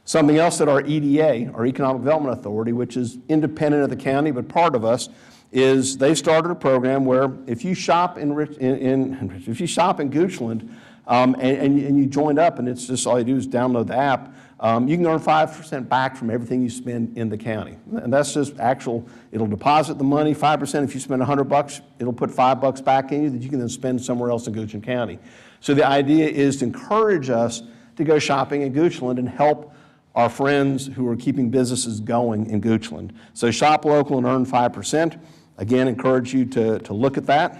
Something else that our EDA, our Economic Development Authority, which is independent of the county but part of us, is they started a program where if you shop in Goochland and you joined up, and it's just all you do is download the app, you can earn 5% back from everything you spend in the county. And that's just actual, it'll deposit the money, 5%. If you spend $100, it'll put $5 back in you that you can then spend somewhere else in Goochland County. So the idea is to encourage us to go shopping in Goochland and help our friends who are keeping businesses going in Goochland. So shop local and earn 5%. Again, encourage you to look at that.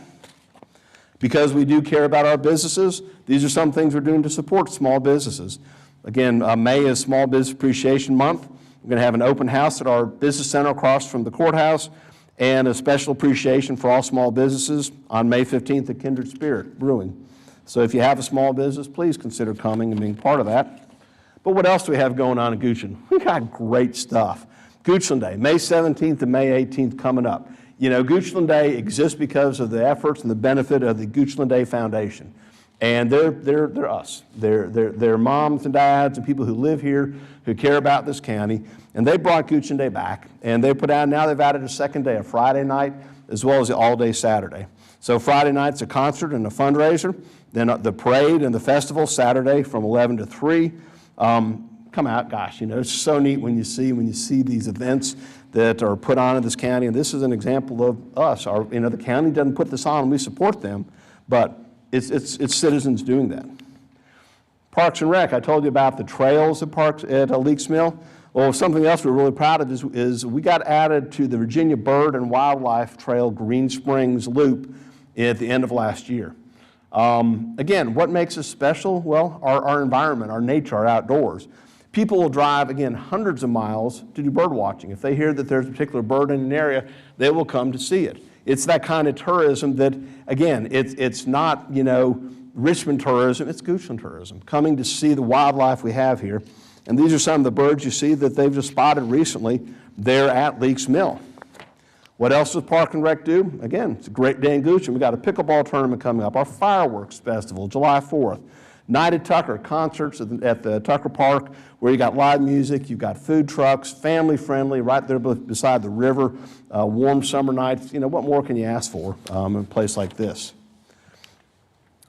Because we do care about our businesses, these are some things we're doing to support small businesses. Again, May is Small Business Appreciation Month. We're going to have an open house at our business center across from the courthouse, and a special appreciation for all small businesses on May 15th at Kindred Spirit Brewing. So if you have a small business, please consider coming and being part of that. But what else do we have going on in Goochland? We got great stuff. Goochland Day, May 17th and May 18th coming up. You know, Goochland Day exists because of the efforts and the benefit of the Goochland Day Foundation. And they're us. They're moms and dads and people who live here, who care about this county. And they brought Goochland Day back. And they put out, now they've added a second day, a Friday night, as well as the all-day Saturday. So Friday night's a concert and a fundraiser. Then the parade and the festival, Saturday from 11 to 3. Come out, gosh, you know, it's so neat when you see these events that are put on in this county. And this is an example of us. You know, the county doesn't put this on and we support them, but it's citizens doing that. Parks and Rec, I told you about the trails at Leaks Mill. Well, something else we're really proud of is we got added to the Virginia Bird and Wildlife Trail Green Springs Loop at the end of last year. Again, what makes us special? Well, our environment, our nature, our outdoors. People will drive, again, hundreds of miles to do bird watching. If they hear that there's a particular bird in an area, they will come to see it. It's that kind of tourism that, again, it's not, you know, Richmond tourism, it's Goochland tourism, coming to see the wildlife we have here. And these are some of the birds you see that they've just spotted recently there at Leaks Mill. What else does Park and Rec do? Again, it's a great day in Goochland. We've got a pickleball tournament coming up, our fireworks festival, July 4th. Night at Tucker, concerts at the Tucker Park, where you got live music, you've got food trucks, family friendly, right there beside the river, warm summer nights. You know, what more can you ask for in a place like this?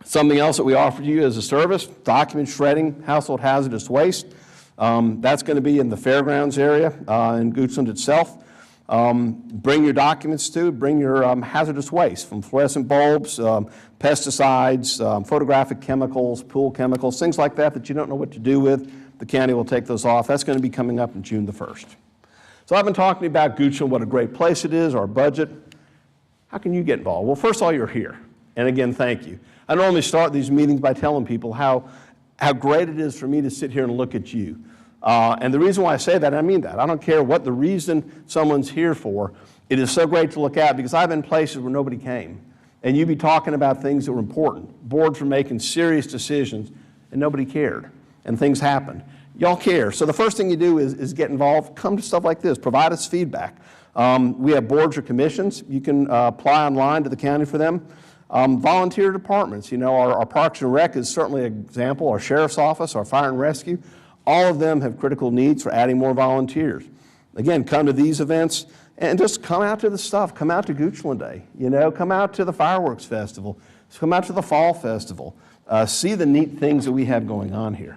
Something else that we offer you as a service, document shredding, household hazardous waste. That's going to be in the fairgrounds area in Goochland itself. Bring your documents bring your hazardous waste, from fluorescent bulbs, pesticides, photographic chemicals, pool chemicals, things like that you don't know what to do with. The county will take those off. That's going to be coming up in June the 1st. So I've been talking to you about Goochland, what a great place it is, our budget. How can you get involved? Well, first of all, you're here. And again, thank you. I normally start these meetings by telling people how great it is for me to sit here and look at you. And the reason why I say that, I mean that. I don't care what the reason someone's here for. It is so great to look at, because I've been places where nobody came. And you'd be talking about things that were important. Boards were making serious decisions, and nobody cared. And things happened. Y'all care. So the first thing you do is get involved. Come to stuff like this. Provide us feedback. We have boards or commissions. You can apply online to the county for them. Volunteer departments. You know, our Parks and Rec is certainly an example. Our Sheriff's Office, our Fire and Rescue. All of them have critical needs for adding more volunteers. Again, come to these events and just come out to the stuff. Come out to Goochland Day. You know, come out to the Fireworks Festival. Come out to the Fall Festival. See the neat things that we have going on here.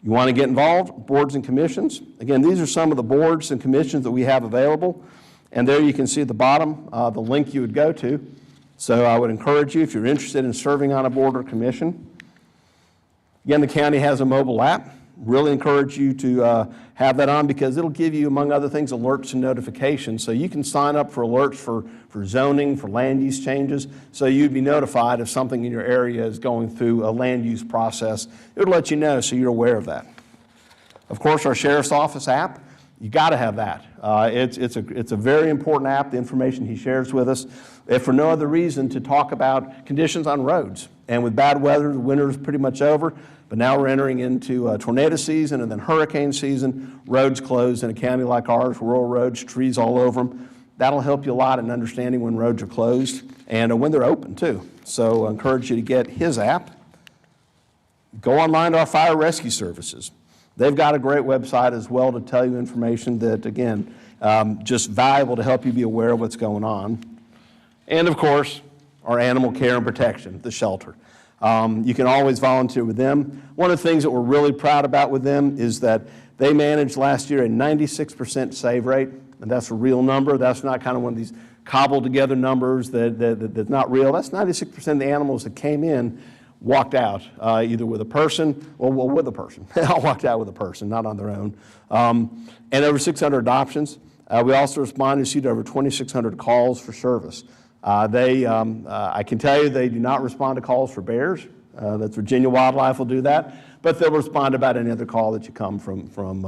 You want to get involved? Boards and commissions. Again, these are some of the boards and commissions that we have available. And there you can see at the bottom the link you would go to. So I would encourage you, if you're interested in serving on a board or commission. Again, the county has a mobile app. Really encourage you to have that on because it'll give you, among other things, alerts and notifications. So you can sign up for alerts for zoning, for land use changes, so you'd be notified if something in your area is going through a land use process. It would let you know so you're aware of that. Of course, our Sheriff's Office app, you got to have that. It's a very important app, the information he shares with us, if for no other reason to talk about conditions on roads. And with bad weather, the winter is pretty much over, but now we're entering into tornado season and then hurricane season, roads closed in a county like ours, rural roads, trees all over them. That'll help you a lot in understanding when roads are closed and when they're open too. So I encourage you to get his app. Go online to our fire rescue services. They've got a great website as well to tell you information that, again, just valuable to help you be aware of what's going on. And, of course, our animal care and protection, the shelter. You can always volunteer with them. One of the things that we're really proud about with them is that they managed last year a 96% save rate, and that's a real number. That's not kind of one of these cobbled together numbers that's not real. That's 96% of the animals that came in walked out, either with a person or with a person. They all walked out with a person, not on their own. And over 600 adoptions. We also responded, received over 2,600 calls for service. I can tell you they do not respond to calls for bears. That's Virginia Wildlife will do that. But they'll respond about any other call that you come from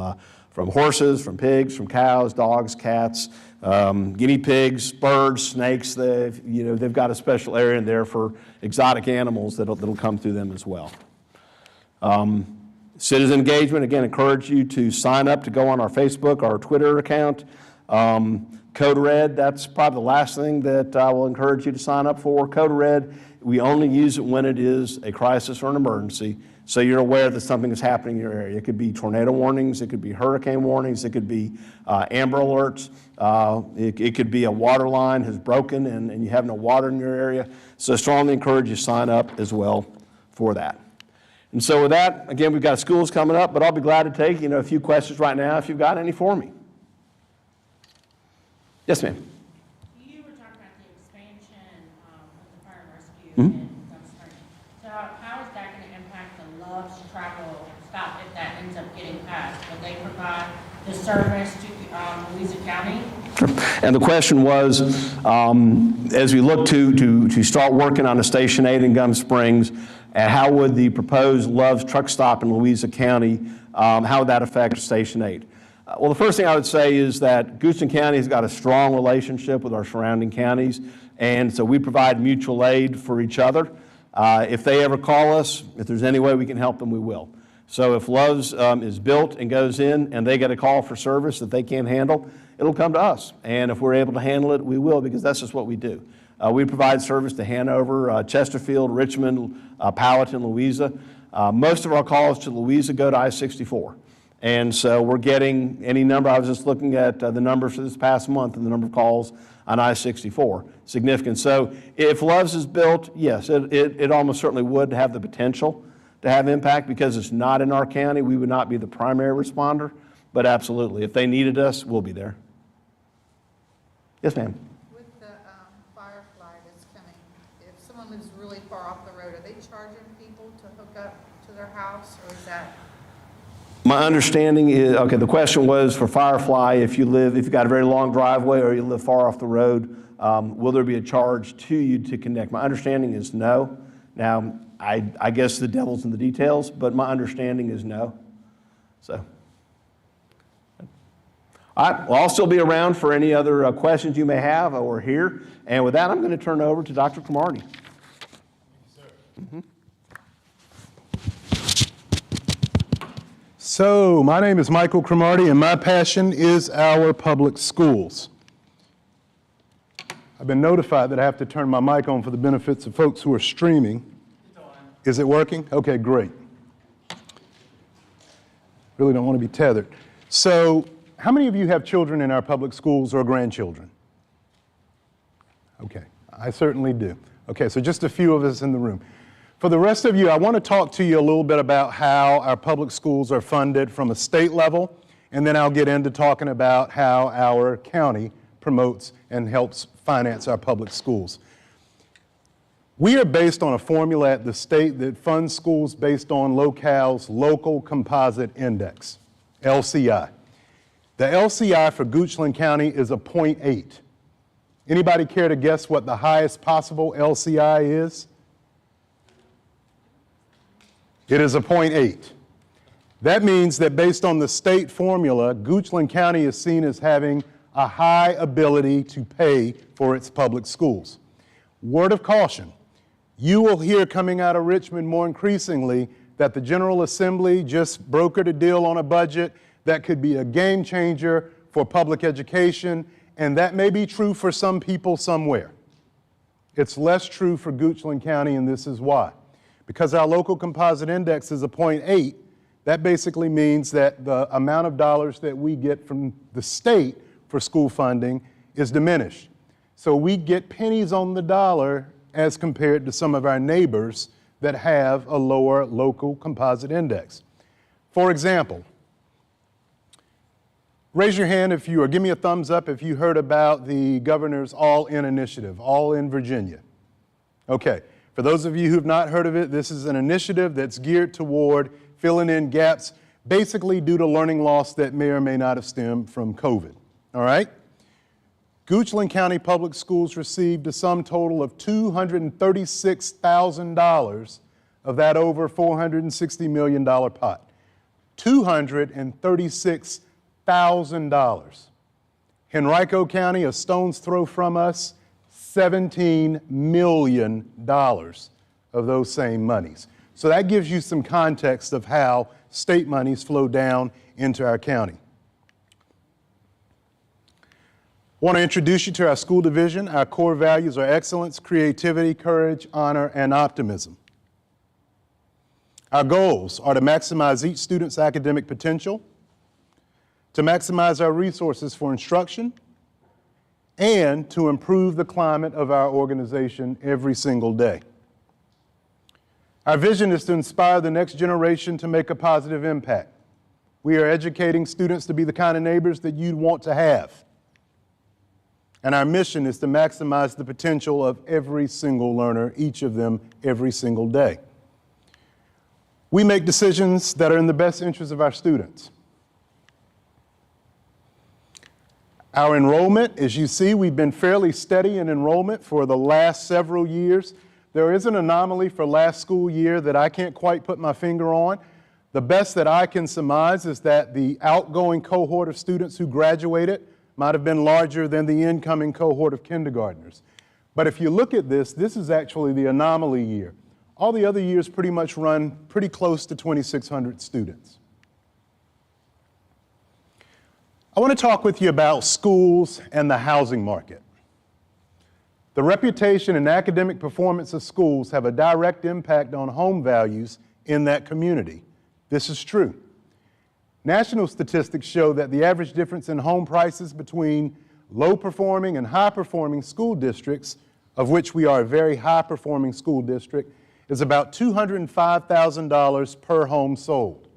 horses, from pigs, from cows, dogs, cats, guinea pigs, birds, snakes. They've got a special area in there for exotic animals that'll come through them as well. Citizen engagement, again, encourage you to sign up to go on our Facebook, our Twitter account. Code Red, that's probably the last thing that I will encourage you to sign up for. Code Red, we only use it when it is a crisis or an emergency, so you're aware that something is happening in your area. It could be tornado warnings, it could be hurricane warnings, it could be amber alerts, it could be a water line has broken and you have no water in your area. So I strongly encourage you to sign up as well for that. And so with that, again, we've got schools coming up, but I'll be glad to take a few questions right now if you've got any for me. Yes, ma'am. You were talking about the expansion of the fire and rescue in Gulf Springs. So how is that going to impact the Love's travel stop if that ends up getting passed? Will they provide the service to Louisa County? Sure. And the question was, as we look to start working on a Station 8 in Gum Springs, how would the proposed Love's truck stop in Louisa County, how would that affect Station 8? Well, the first thing I would say is that Goochland County has got a strong relationship with our surrounding counties, and so we provide mutual aid for each other. If they ever call us, if there's any way we can help them, we will. So if Love's is built and goes in and they get a call for service that they can't handle, it'll come to us. And if we're able to handle it, we will, because that's just what we do. We provide service to Hanover, Chesterfield, Richmond, Powhatan, Louisa. Most of our calls to Louisa go to I-64. And so we're getting any number. I was just looking at the numbers for this past month and the number of calls on I-64, significant. So if Love's is built, yes, it almost certainly would have the potential to have impact because it's not in our county. We would not be the primary responder, but absolutely. If they needed us, we'll be there. Yes, ma'am. With the Firefly that's coming, if someone lives really far off the road, are they charging people to hook up to their house, or is that? My understanding is, okay, the question was for Firefly, if you've got a very long driveway or you live far off the road, will there be a charge to you to connect? My understanding is no. Now, I guess the devil's in the details, but my understanding is no. So, all right, well, I'll still be around for any other questions you may have or here. And with that, I'm going to turn it over to Dr. Cromartie. Thank you, sir. Mm-hmm. So, my name is Michael Cromartie, and my passion is our public schools. I've been notified that I have to turn my mic on for the benefits of folks who are streaming. Is it working? Okay, great. Really don't want to be tethered. So, how many of you have children in our public schools or grandchildren? Okay, I certainly do. Okay, so just a few of us in the room. For the rest of you, I want to talk to you a little bit about how our public schools are funded from a state level, and then I'll get into talking about how our county promotes and helps finance our public schools. We are based on a formula at the state that funds schools based on locale's Local Composite Index, LCI. The LCI for Goochland County is a 0.8. Anybody care to guess what the highest possible LCI is? It is a 0.8. That means that based on the state formula, Goochland County is seen as having a high ability to pay for its public schools. Word of caution, you will hear coming out of Richmond more increasingly that the General Assembly just brokered a deal on a budget that could be a game changer for public education, and that may be true for some people somewhere. It's less true for Goochland County, and this is why. Because our local composite index is a 0.8, that basically means that the amount of dollars that we get from the state for school funding is diminished. So we get pennies on the dollar as compared to some of our neighbors that have a lower local composite index. For example, raise your hand if you, or give me a thumbs up if you heard about the governor's All In initiative, All In Virginia. Okay, for those of you who have not heard of it, this is an initiative that's geared toward filling in gaps, basically due to learning loss that may or may not have stemmed from COVID, all right? Goochland County Public Schools received a sum total of $236,000 of that over $460 million pot. $236,000. Henrico County, a stone's throw from us, $17 million of those same monies. So that gives you some context of how state monies flow down into our county. I want to introduce you to our school division. Our core values are excellence, creativity, courage, honor, and optimism. Our goals are to maximize each student's academic potential, to maximize our resources for instruction, and to improve the climate of our organization every single day. Our vision is to inspire the next generation to make a positive impact. We are educating students to be the kind of neighbors that you'd want to have. And our mission is to maximize the potential of every single learner, each of them every single day. We make decisions that are in the best interest of our students. Our enrollment, as you see, we've been fairly steady in enrollment for the last several years. There is an anomaly for last school year that I can't quite put my finger on. The best that I can surmise is that the outgoing cohort of students who graduated might have been larger than the incoming cohort of kindergartners. But if you look at this, this is actually the anomaly year. All the other years pretty much run pretty close to 2,600 students. I want to talk with you about schools and the housing market. The reputation and academic performance of schools have a direct impact on home values in that community. This is true. National statistics show that the average difference in home prices between low-performing and high-performing school districts, of which we are a very high-performing school district, is about $205,000 per home sold.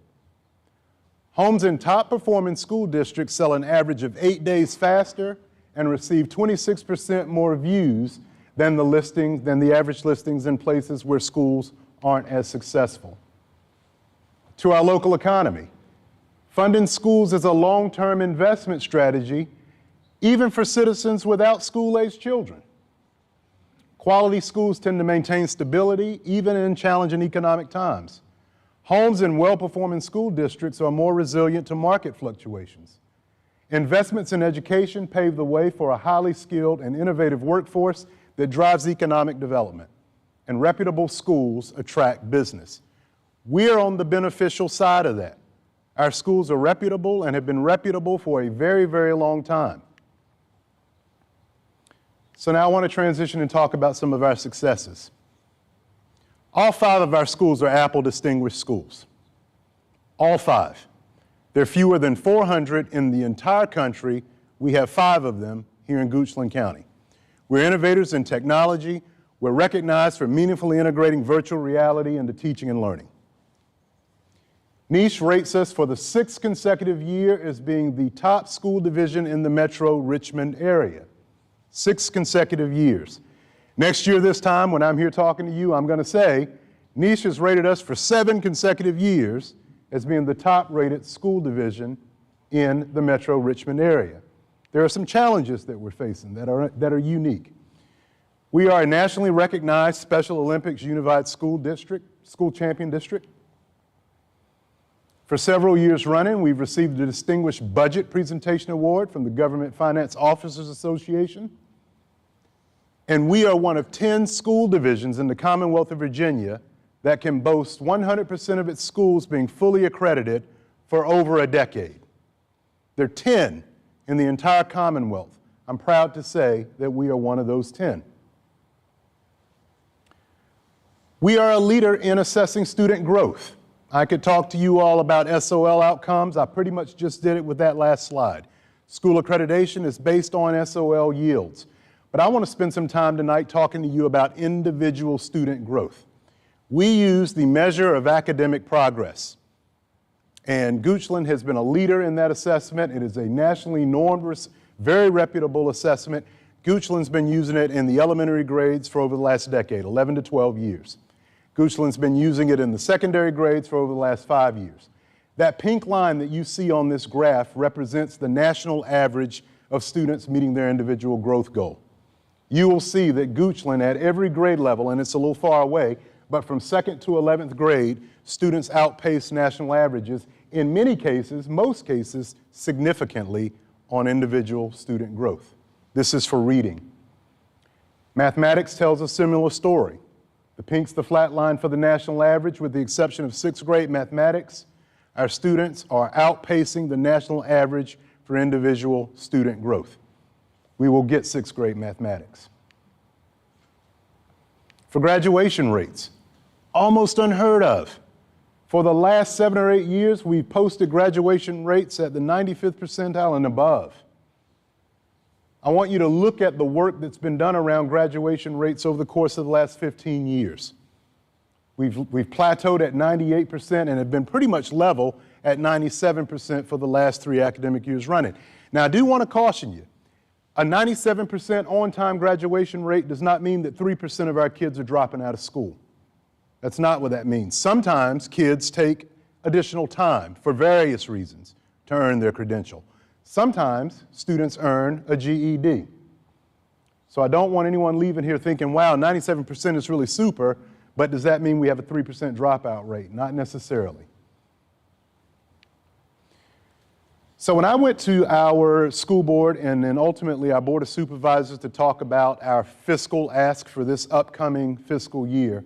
Homes in top-performing school districts sell an average of 8 days faster and receive 26% more views than the average listings in places where schools aren't as successful. To our local economy, funding schools is a long-term investment strategy, even for citizens without school-aged children. Quality schools tend to maintain stability, even in challenging economic times. Homes in well-performing school districts are more resilient to market fluctuations. Investments in education pave the way for a highly skilled and innovative workforce that drives economic development, and reputable schools attract business. We're on the beneficial side of that. Our schools are reputable and have been reputable for a very, very long time. So now I want to transition and talk about some of our successes. All 5 of our schools are Apple Distinguished Schools. All 5. There are fewer than 400 in the entire country. We have 5 of them here in Goochland County. We're innovators in technology. We're recognized for meaningfully integrating virtual reality into teaching and learning. Niche rates us for the 6th consecutive year as being the top school division in the metro Richmond area. 6 consecutive years. Next year this time, when I'm here talking to you, I'm going to say, Niche has rated us for 7 consecutive years as being the top-rated school division in the Metro Richmond area. There are some challenges that we're facing that are unique. We are a nationally recognized Special Olympics Unified School Champion District. For several years running, we've received a Distinguished Budget Presentation Award from the Government Finance Officers Association. And we are one of 10 school divisions in the Commonwealth of Virginia that can boast 100% of its schools being fully accredited for over a decade. There are 10 in the entire Commonwealth. I'm proud to say that we are one of those 10. We are a leader in assessing student growth. I could talk to you all about SOL outcomes. I pretty much just did it with that last slide. School accreditation is based on SOL yields. But I want to spend some time tonight talking to you about individual student growth. We use the measure of academic progress. And Goochland has been a leader in that assessment. It is a nationally normed, very reputable assessment. Goochland's been using it in the elementary grades for over the last decade, 11 to 12 years. Goochland's been using it in the secondary grades for over the last 5 years. That pink line that you see on this graph represents the national average of students meeting their individual growth goal. You will see that Goochland at every grade level, and it's a little far away, but from 2nd to 11th grade, students outpace national averages, in many cases, most cases, significantly on individual student growth. This is for reading. Mathematics tells a similar story. The pink's the flat line for the national average, with the exception of 6th grade mathematics. Our students are outpacing the national average for individual student growth. We will get 6th grade mathematics. For graduation rates, almost unheard of. For the last 7 or 8 years, we've posted graduation rates at the 95th percentile and above. I want you to look at the work that's been done around graduation rates over the course of the last 15 years. We've plateaued at 98% and have been pretty much level at 97% for the last 3 academic years running. Now, I do want to caution you. A 97% on-time graduation rate does not mean that 3% of our kids are dropping out of school. That's not what that means. Sometimes kids take additional time for various reasons to earn their credential. Sometimes students earn a GED. So I don't want anyone leaving here thinking, wow, 97% is really super, but does that mean we have a 3% dropout rate? Not necessarily. So when I went to our school board and then ultimately our board of supervisors to talk about our fiscal ask for this upcoming fiscal year,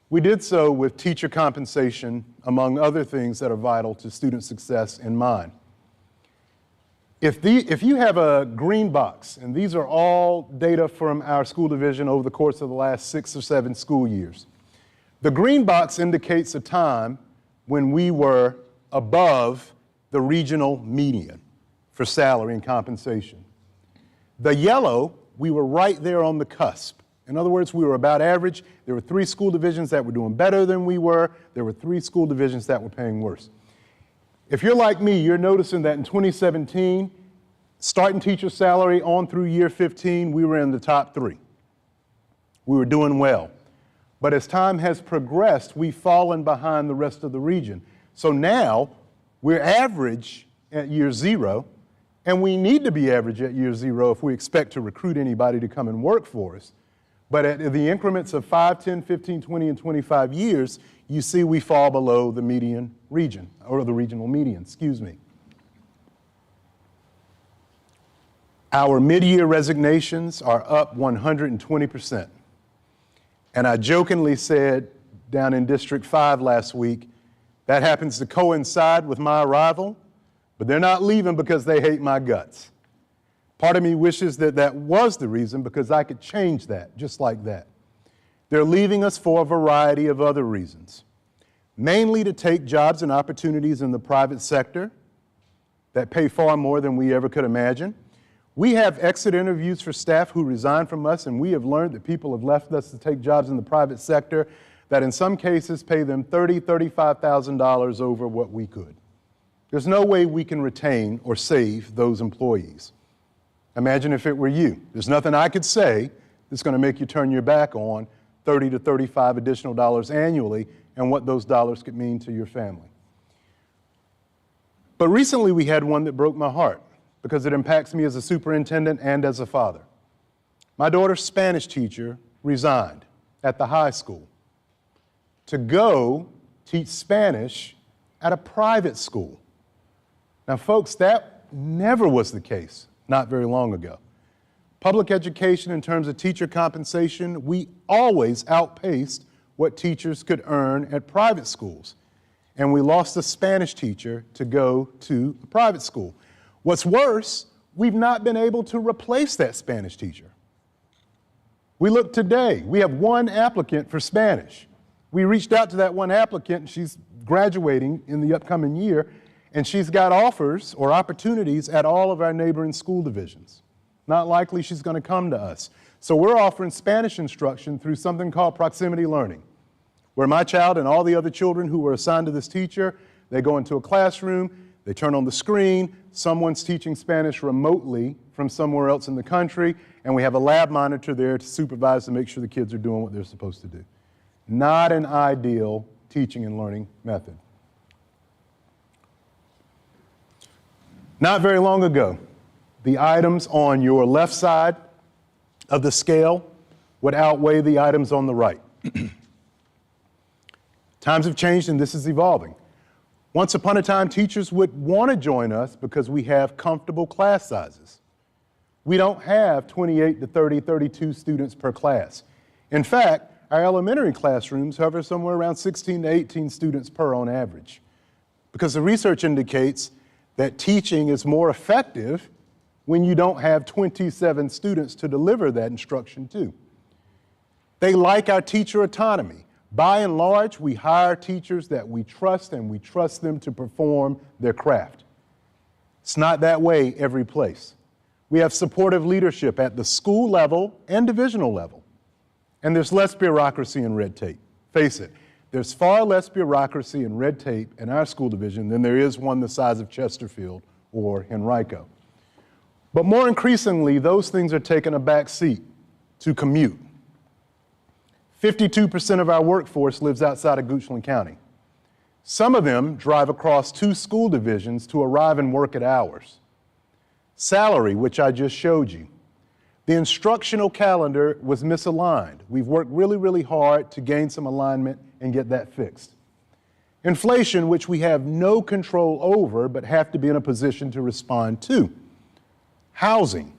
we did so with teacher compensation, among other things that are vital to student success in mind. If you have a green box, and these are all data from our school division over the course of the last 6 or 7 school years, the green box indicates a time when we were above the regional median for salary and compensation. The yellow, we were right there on the cusp. In other words, we were about average. There were 3 school divisions that were doing better than we were. There were 3 school divisions that were paying worse. If you're like me, you're noticing that in 2017, starting teacher salary on through year 15, we were in the top 3. We were doing well. But as time has progressed, we've fallen behind the rest of the region. So now we're average at year 0, and we need to be average at year 0 if we expect to recruit anybody to come and work for us. But at the increments of 5, 10, 15, 20, and 25 years, you see we fall below the median region, or the regional median, excuse me. Our mid-year resignations are up 120%. And I jokingly said down in District 5 last week, that happens to coincide with my arrival, but they're not leaving because they hate my guts. Part of me wishes that that was the reason, because I could change that just like that. They're leaving us for a variety of other reasons, mainly to take jobs and opportunities in the private sector that pay far more than we ever could imagine. We have exit interviews for staff who resign from us, and we have learned that people have left us to take jobs in the private sector that in some cases pay them $30,000, $35,000 over what we could. There's no way we can retain or save those employees. Imagine if it were you. There's nothing I could say that's going to make you turn your back on $30 to $35 additional dollars annually and what those dollars could mean to your family. But recently we had one that broke my heart because it impacts me as a superintendent and as a father. My daughter's Spanish teacher resigned at the high school to go teach Spanish at a private school. Now, folks, that never was the case not very long ago. Public education in terms of teacher compensation, we always outpaced what teachers could earn at private schools. And we lost a Spanish teacher to go to a private school. What's worse, we've not been able to replace that Spanish teacher. We look today, we have one applicant for Spanish. We reached out to that one applicant, and she's graduating in the upcoming year, and she's got offers or opportunities at all of our neighboring school divisions. Not likely she's going to come to us. So we're offering Spanish instruction through something called proximity learning, where my child and all the other children who were assigned to this teacher, they go into a classroom, they turn on the screen, someone's teaching Spanish remotely from somewhere else in the country, and we have a lab monitor there to supervise to make sure the kids are doing what they're supposed to do. Not an ideal teaching and learning method. Not very long ago, the items on your left side of the scale would outweigh the items on the right. Times have changed and this is evolving. Once upon a time, teachers would want to join us because we have comfortable class sizes. We don't have 28 to 30, 32 students per class. In fact, our elementary classrooms hover somewhere around 16 to 18 students per on average, because the research indicates that teaching is more effective when you don't have 27 students to deliver that instruction to. They like our teacher autonomy. By and large, we hire teachers that we trust, and we trust them to perform their craft. It's not that way every place. We have supportive leadership at the school level and divisional level. And there's less bureaucracy and red tape. Face it, there's far less bureaucracy and red tape in our school division than there is one the size of Chesterfield or Henrico. But more increasingly, those things are taking a back seat to commute. 52% of our workforce lives outside of Goochland County. Some of them drive across 2 school divisions to arrive and work at hours. Salary, which I just showed you. The instructional calendar was misaligned. We've worked really, really hard to gain some alignment and get that fixed. Inflation, which we have no control over, but have to be in a position to respond to. Housing,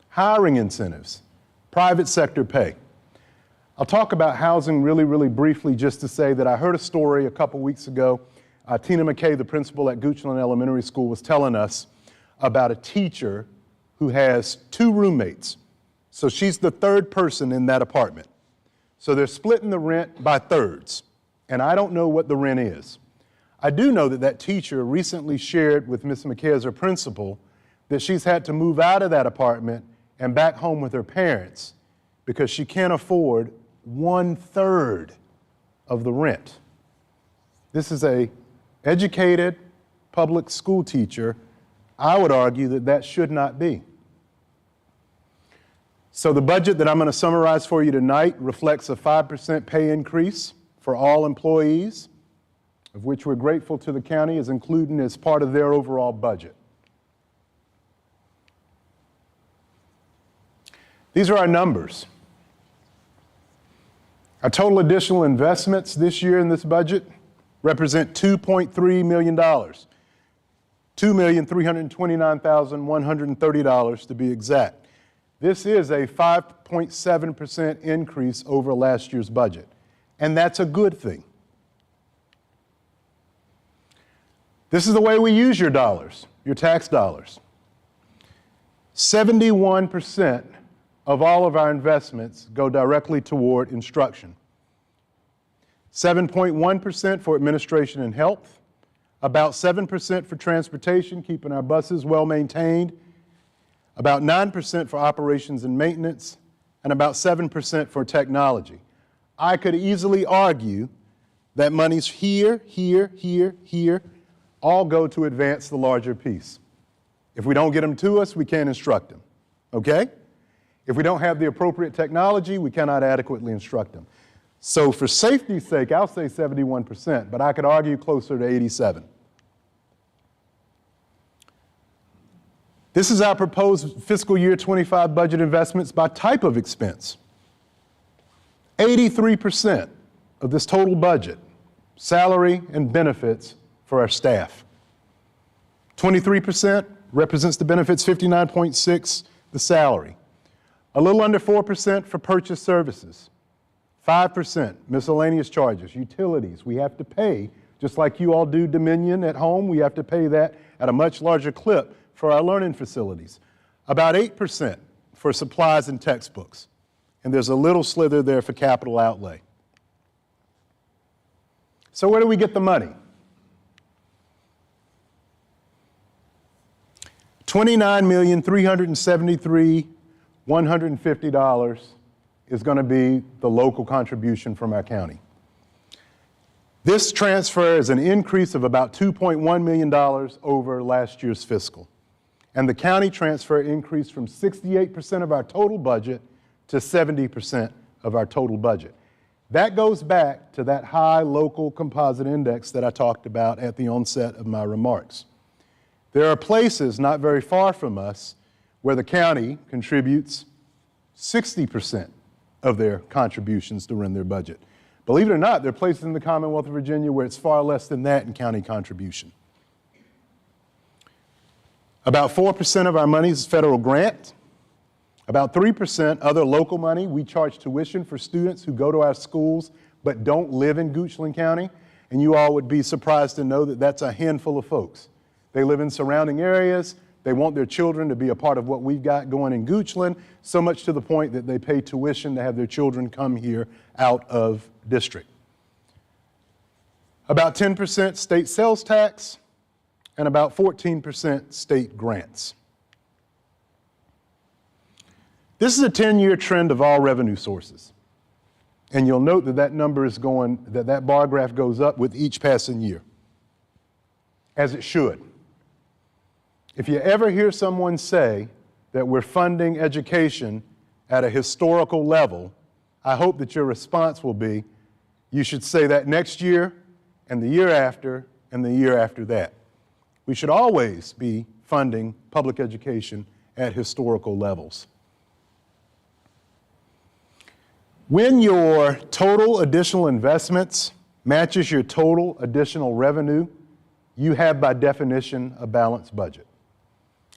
hiring incentives, private sector pay. I'll talk about housing really, really briefly just to say that I heard a story a couple weeks ago. Tina McKay, the principal at Goochland Elementary School, was telling us about a teacher who has 2 roommates. So she's the 3rd person in that apartment. So they're splitting the rent by thirds. And I don't know what the rent is. I do know that that teacher recently shared with Ms. McKay as her principal that she's had to move out of that apartment and back home with her parents because she can't afford 1/3 of the rent. This is an educated public school teacher. I would argue that that should not be. So the budget that I'm going to summarize for you tonight reflects a 5% pay increase for all employees, of which we're grateful to the county is included as part of their overall budget. These are our numbers. Our total additional investments this year in this budget represent $2.3 million. $2,329,130 to be exact. This is a 5.7% increase over last year's budget, and that's a good thing. This is the way we use your dollars, your tax dollars. 71% of all of our investments go directly toward instruction. 7.1% for administration and health, about 7% for transportation, keeping our buses well maintained, about 9% for operations and maintenance, and about 7% for technology. I could easily argue that monies here, all go to advance the larger piece. If we don't get them to us, we can't instruct them, okay? If we don't have the appropriate technology, we cannot adequately instruct them. So for safety's sake, I'll say 71%, but I could argue closer to 87. This is our proposed fiscal year 25 budget investments by type of expense. 83% of this total budget, salary and benefits for our staff. 23% represents the benefits, 59.6 the salary. A little under 4% for purchase services. 5% miscellaneous charges, utilities. We have to pay, just like you all do Dominion at home, we have to pay that at a much larger clip for our learning facilities. About 8% for supplies and textbooks. And there's a little slither there for capital outlay. So where do we get the money? $29,373,150 is going to be the local contribution from our county. This transfer is an increase of about $2.1 million over last year's fiscal. And the county transfer increased from 68% of our total budget to 70% of our total budget. That goes back to that high local composite index that I talked about at the onset of my remarks. There are places not very far from us where the county contributes 60% of their contributions to run their budget. Believe it or not, there are places in the Commonwealth of Virginia where it's far less than that in county contribution. About 4% of our money is federal grant. About 3% other local money. We charge tuition for students who go to our schools but don't live in Goochland County. And you all would be surprised to know that that's a handful of folks. They live in surrounding areas. They want their children to be a part of what we've got going in Goochland, so much to the point that they pay tuition to have their children come here out of district. About 10% state sales tax, and about 14% state grants. This is a 10-year trend of all revenue sources. And you'll note that that number is going, that bar graph goes up with each passing year, as it should. If you ever hear someone say that we're funding education at a historical level, I hope that your response will be, you should say that next year, and the year after, and the year after that. We should always be funding public education at historical levels. When your total additional investments matches your total additional revenue, you have by definition a balanced budget.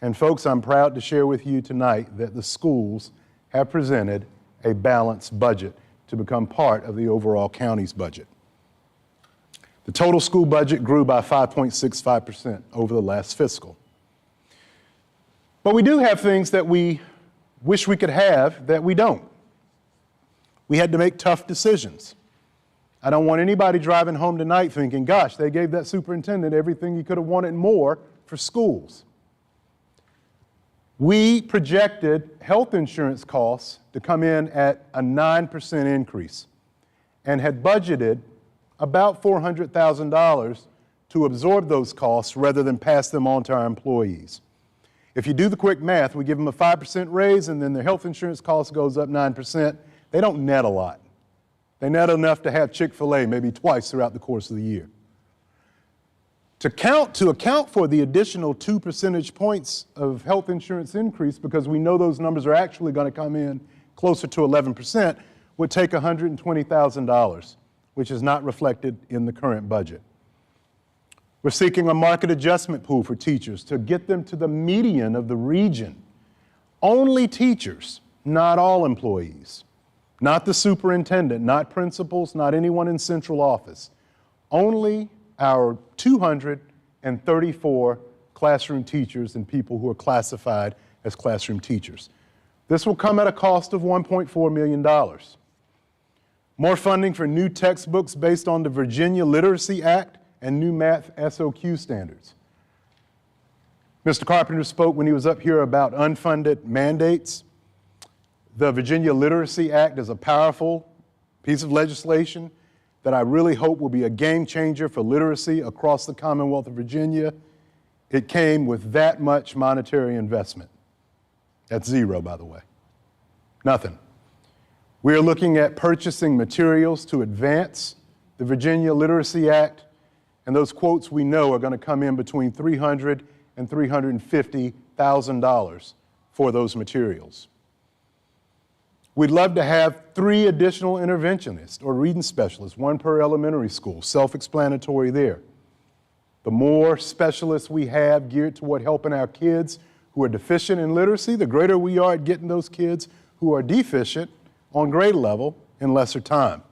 And folks, I'm proud to share with you tonight that the schools have presented a balanced budget to become part of the overall county's budget. The total school budget grew by 5.65% over the last fiscal. But we do have things that we wish we could have that we don't. We had to make tough decisions. I don't want anybody driving home tonight thinking, gosh, they gave that superintendent everything he could have wanted more for schools. We projected health insurance costs to come in at a 9% increase and had budgeted about $400,000 to absorb those costs rather than pass them on to our employees. If you do the quick math, we give them a 5% raise and then their health insurance cost goes up 9%. They don't net a lot. They net enough to have Chick-fil-A maybe twice throughout the course of the year. To account for the additional 2 percentage points of health insurance increase, because we know those numbers are actually going to come in closer to 11%, would take $120,000, which is not reflected in the current budget. We're seeking a market adjustment pool for teachers to get them to the median of the region. Only teachers, not all employees, not the superintendent, not principals, not anyone in central office. Only our 234 classroom teachers and people who are classified as classroom teachers. This will come at a cost of $1.4 million. More funding for new textbooks based on the Virginia Literacy Act and new math SOQ standards. Mr. Carpenter spoke when he was up here about unfunded mandates. The Virginia Literacy Act is a powerful piece of legislation that I really hope will be a game changer for literacy across the Commonwealth of Virginia. It came with that much monetary investment. That's zero, by the way. Nothing. We are looking at purchasing materials to advance the Virginia Literacy Act, and those quotes we know are going to come in between $300,000 and $350,000 for those materials. We'd love to have 3 additional interventionists or reading specialists, 1 per elementary school, self-explanatory there. The more specialists we have geared toward helping our kids who are deficient in literacy, the greater we are at getting those kids who are deficient on grade level in lesser time.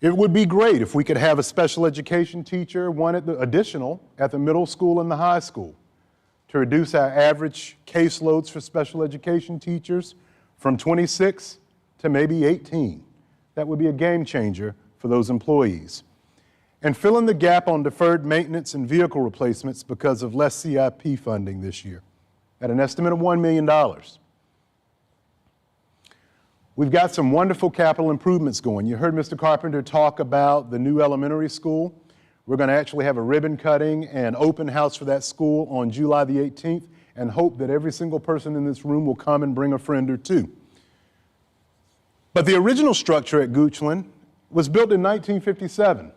It would be great if we could have a special education teacher, 1 additional at the middle school and the high school, to reduce our average caseloads for special education teachers from 26 to maybe 18. That would be a game changer for those employees. And fill in the gap on deferred maintenance and vehicle replacements because of less CIP funding this year, at an estimate of $1 million. We've got some wonderful capital improvements going. You heard Mr. Carpenter talk about the new elementary school. We're going to actually have a ribbon cutting and open house for that school on July the 18th, and hope that every single person in this room will come and bring a friend or 2. But the original structure at Goochland was built in 1957.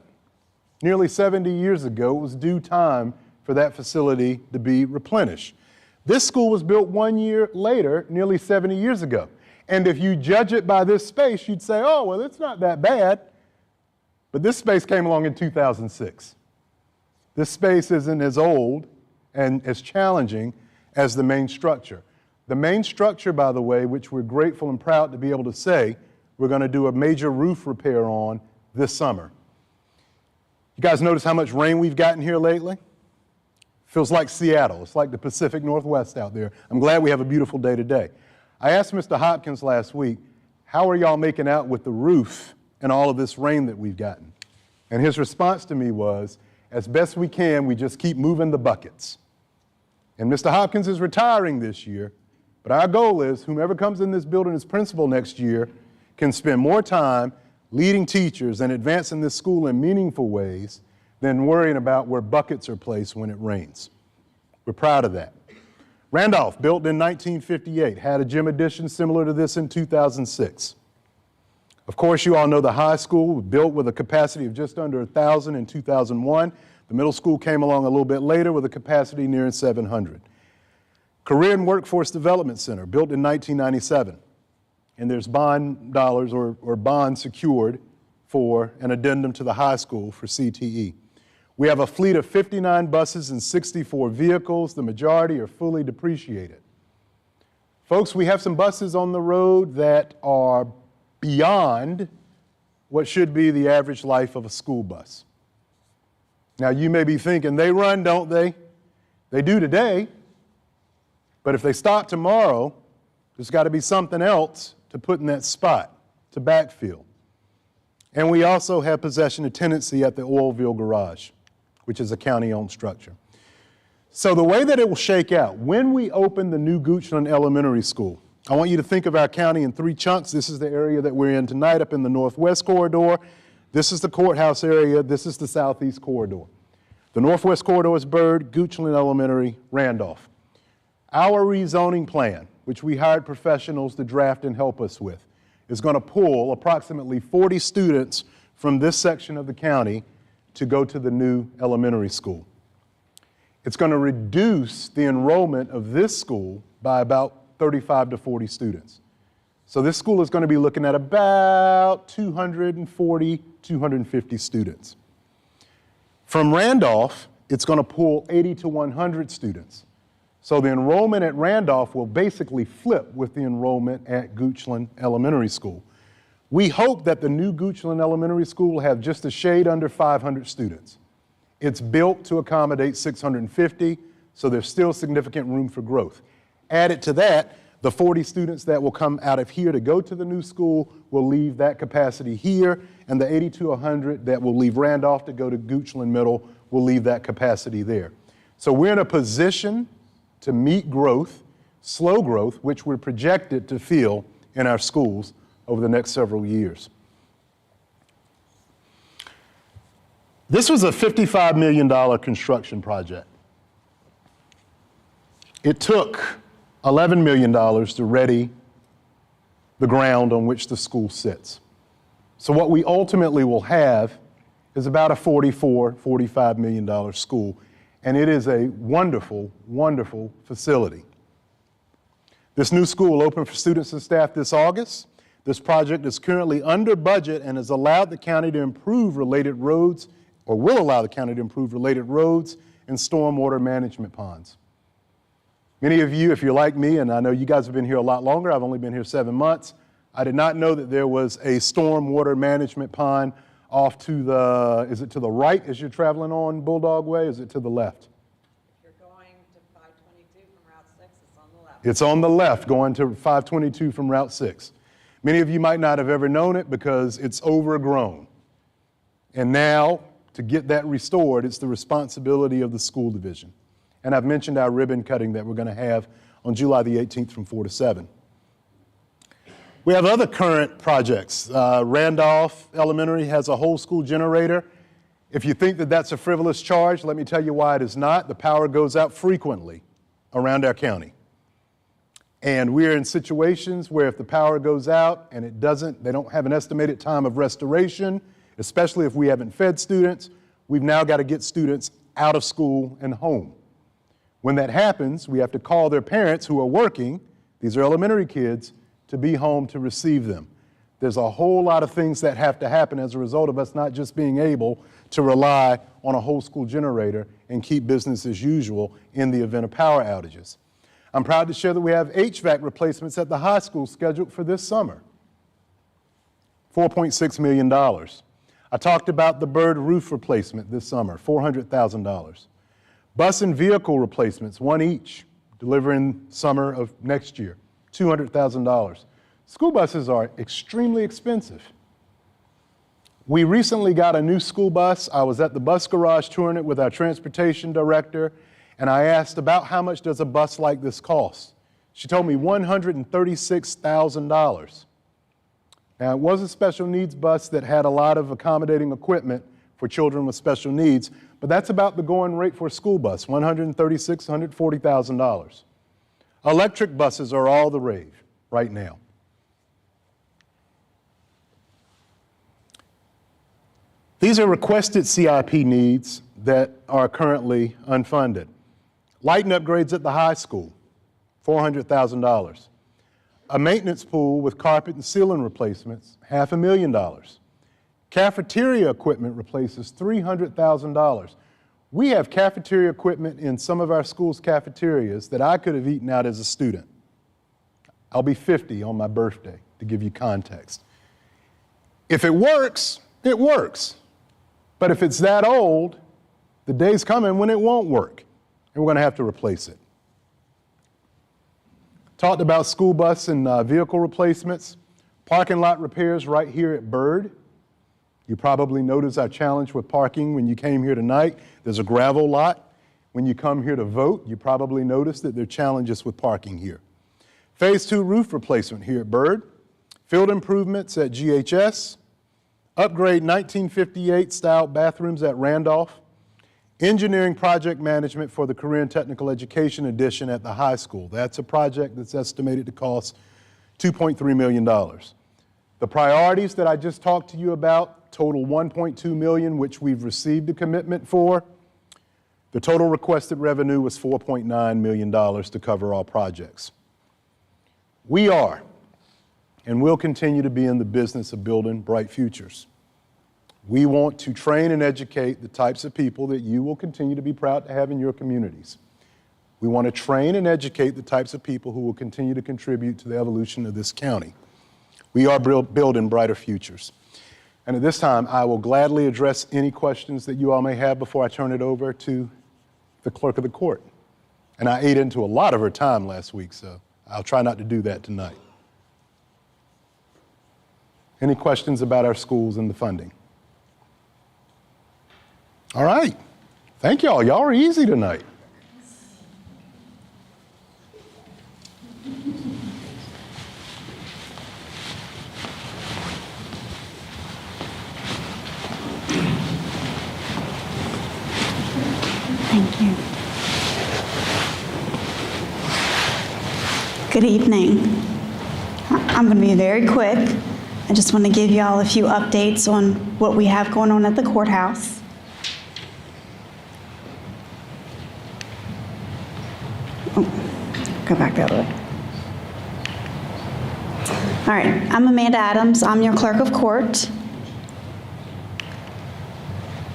Nearly 70 years ago, it was due time for that facility to be replenished. This school was built 1 year later, nearly 70 years ago. And if you judge it by this space, you'd say, oh, well, it's not that bad. But this space came along in 2006. This space isn't as old and as challenging as the main structure. The main structure, by the way, which we're grateful and proud to be able to say we're going to do a major roof repair on this summer. You guys notice how much rain we've gotten here lately? Feels like Seattle. It's like the Pacific Northwest out there. I'm glad we have a beautiful day today. I asked Mr. Hopkins last week, how are y'all making out with the roof and all of this rain that we've gotten? And his response to me was, as best we can, we just keep moving the buckets. And Mr. Hopkins is retiring this year, but our goal is whomever comes in this building as principal next year can spend more time leading teachers and advancing this school in meaningful ways than worrying about where buckets are placed when it rains. We're proud of that. Randolph, built in 1958, had a gym addition similar to this in 2006. Of course, you all know the high school was built with a capacity of just under 1,000 in 2001. The middle school came along a little bit later with a capacity near 700. Career and Workforce Development Center, built in 1997. And there's bond dollars or bonds secured for an addendum to the high school for CTE. We have a fleet of 59 buses and 64 vehicles. The majority are fully depreciated. Folks, we have some buses on the road that are beyond what should be the average life of a school bus. Now, you may be thinking, they run, don't they? They do today, but if they stop tomorrow, there's got to be something else to put in that spot, to backfill. And we also have possession of tenancy at the Oilville Garage, which is a county-owned structure. So the way that it will shake out, when we open the new Goochland Elementary School, I want you to think of our county in 3 chunks. This is the area that we're in tonight up in the northwest corridor. This is the courthouse area. This is the southeast corridor. The northwest corridor is Byrd, Goochland Elementary, Randolph. Our rezoning plan, which we hired professionals to draft and help us with, is going to pull approximately 40 students from this section of the county to go to the new elementary school. It's going to reduce the enrollment of this school by about 35 to 40 students. So this school is going to be looking at about 240, 250 students. From Randolph, it's going to pull 80 to 100 students. So the enrollment at Randolph will basically flip with the enrollment at Goochland Elementary School. We hope that the new Goochland Elementary School will have just a shade under 500 students. It's built to accommodate 650, so there's still significant room for growth. Added to that, the 40 students that will come out of here to go to the new school will leave that capacity here, and the 80 to 100 that will leave Randolph to go to Goochland Middle will leave that capacity there. So we're in a position to meet growth, slow growth, which we're projected to feel in our schools over the next several years. This was a $55 million construction project. It took $11 million to ready the ground on which the school sits. So what we ultimately will have is about a $44-45 million school, and it is a wonderful, wonderful facility. This new school will open for students and staff this August. This project is currently under budget and has allowed the county to improve related roads, or will allow the county to improve related roads and stormwater management ponds. Many of you, if you're like me, and I know you guys have been here a lot longer, I've only been here 7 months, I did not know that there was a stormwater management pond off to the, is it to the right as you're traveling on Bulldog Way, or is it to the left? If you're going to 522 from Route 6, it's on the left. It's on the left, going to 522 from Route 6. Many of you might not have ever known it because it's overgrown. And now, to get that restored, it's the responsibility of the school division. And I've mentioned our ribbon cutting that we're going to have on July the 18th from 4 to 7. We have other current projects. Randolph Elementary has a whole school generator. If you think that that's a frivolous charge, let me tell you why it is not. The power goes out frequently around our county. And we're in situations where if the power goes out and they don't have an estimated time of restoration, especially if we haven't fed students, we've now got to get students out of school and home. When that happens, we have to call their parents who are working, these are elementary kids, to be home to receive them. There's a whole lot of things that have to happen as a result of us not just being able to rely on a whole school generator and keep business as usual in the event of power outages. I'm proud to share that we have HVAC replacements at the high school scheduled for this summer. $4.6 million. I talked about the Bird roof replacement this summer, $400,000. Bus and vehicle replacements, one each, delivering summer of next year, $200,000. School buses are extremely expensive. We recently got a new school bus. I was at the bus garage touring it with our transportation director, and I asked about how much does a bus like this cost. She told me $136,000. Now, it was a special needs bus that had a lot of accommodating equipment for children with special needs, but that's about the going rate for a school bus, $136,000, $140,000. Electric buses are all the rage right now. These are requested CIP needs that are currently unfunded. Lighting upgrades at the high school, $400,000. A maintenance pool with carpet and ceiling replacements, $500,000. Cafeteria equipment replaces $300,000. We have cafeteria equipment in some of our schools' cafeterias that I could have eaten out as a student. I'll be 50 on my birthday, to give you context. If it works, it works. But if it's that old, the day's coming when it won't work, and we're going to have to replace it. Talked about school bus and vehicle replacements, parking lot repairs right here at Byrd. You probably noticed our challenge with parking when you came here tonight. There's a gravel lot. When you come here to vote, you probably noticed that there are challenges with parking here. Phase 2 roof replacement here at Byrd, field improvements at GHS, upgrade 1958 style bathrooms at Randolph, engineering project management for the Career and Technical Education addition at the high school. That's a project that's estimated to cost $2.3 million. The priorities that I just talked to you about total $1.2 million, which we've received a commitment for. The total requested revenue was $4.9 million to cover all projects. We are and will continue to be in the business of building bright futures. We want to train and educate the types of people that you will continue to be proud to have in your communities. We want to train and educate the types of people who will continue to contribute to the evolution of this county. We are building brighter futures. And at this time, I will gladly address any questions that you all may have before I turn it over to the clerk of the court. And I ate into a lot of her time last week, so I'll try not to do that tonight. Any questions about our schools and the funding? All right. Thank y'all. Y'all are easy tonight. Thank you. Good evening. I'm going to be very quick. I just want to give you all a few updates on what we have going on at the courthouse. Oh, go back the other way. All right, I'm Amanda Adams. I'm your clerk of court.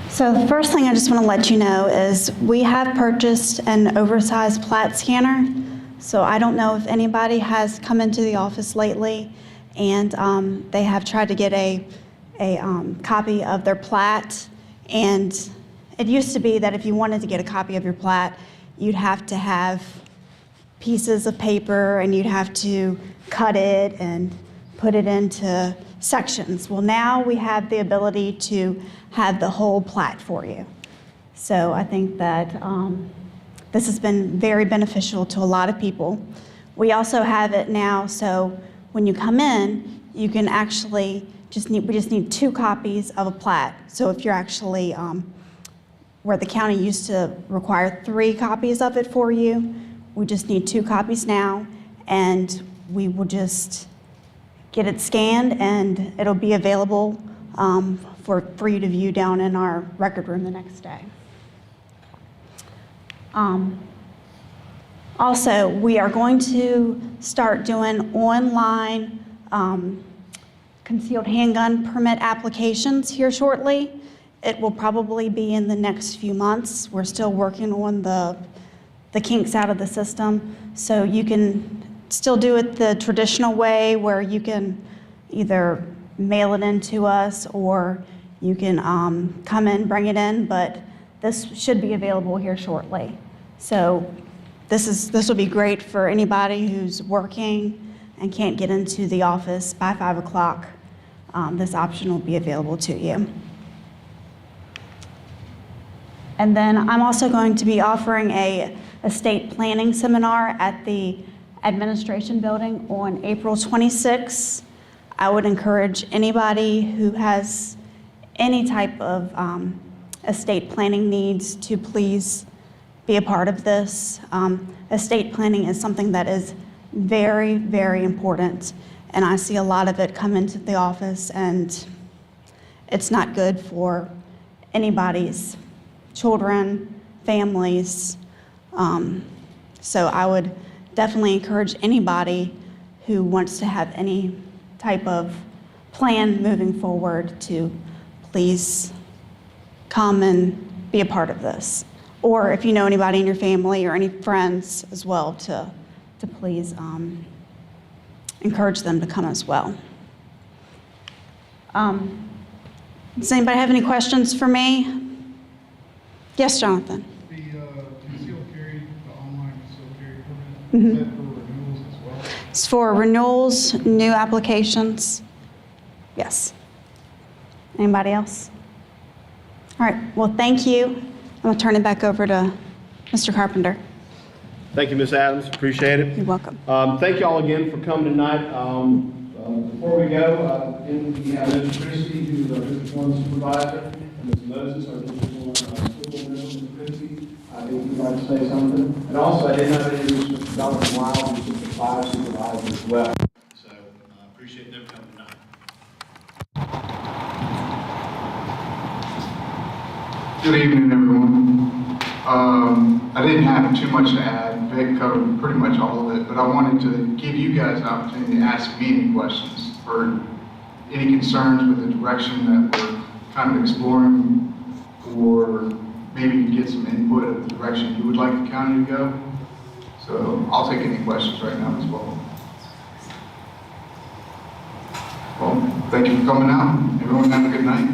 So the first thing I just want to let you know is we have purchased an oversized plat scanner. So I don't know if anybody has come into the office lately and they have tried to get a copy of their plat. And it used to be that if you wanted to get a copy of your plat, you'd have to have pieces of paper and you'd have to cut it and put it into sections. Well, now we have the ability to have the whole plat for you. So I think that this has been very beneficial to a lot of people. We also have it now, so when you come in, you can actually we just need 2 copies of a plat. So if you're actually, where the county used to require 3 copies of it for you, we just need 2 copies now, and we will just get it scanned, and it'll be available for you to view down in our record room the next day. Also, we are going to start doing online concealed handgun permit applications here shortly. It will probably be in the next few months. We're still working on the kinks out of the system. So you can still do it the traditional way where you can either mail it in to us or you can come in, bring it in, but this should be available here shortly. So this will be great for anybody who's working and can't get into the office by 5 o'clock. This option will be available to you. And then I'm also going to be offering a estate planning seminar at the administration building on April 26th. I would encourage anybody who has any type of estate planning needs to please be a part of this. Estate planning is something that is very, very important, and I see a lot of it come into the office, and it's not good for anybody's children, families. So I would definitely encourage anybody who wants to have any type of plan moving forward to please come and be a part of this. Or if you know anybody in your family or any friends as well, to please encourage them to come as well. Does anybody have any questions for me? Yes, Jonathan. The concealed carry, the online concealed carry permit, is that for renewals as well? It's for renewals, new applications. Yes. Anybody else? All right, well, thank you. I'm going to turn it back over to Mr. Carpenter. Thank you, Ms. Adams. Appreciate it. You're welcome. Thank you all again for coming tonight. Before we go, we have Mr. Christie, who's our District 1 Supervisor, and Ms. Moses, our District 1 School Member, Mr. Christie. I think you'd like to say something. And also, I did not introduce Mr. Donald Wild, who's District 5 Supervisor as well. So, appreciate them coming tonight. Good evening, everyone. I didn't have too much to add. Vic covered pretty much all of it, but I wanted to give you guys an opportunity to ask me any questions or any concerns with the direction that we're kind of exploring, or maybe get some input of the direction you would like the county to go. So I'll take any questions right now as well. Well, thank you for coming out. Everyone have a good night.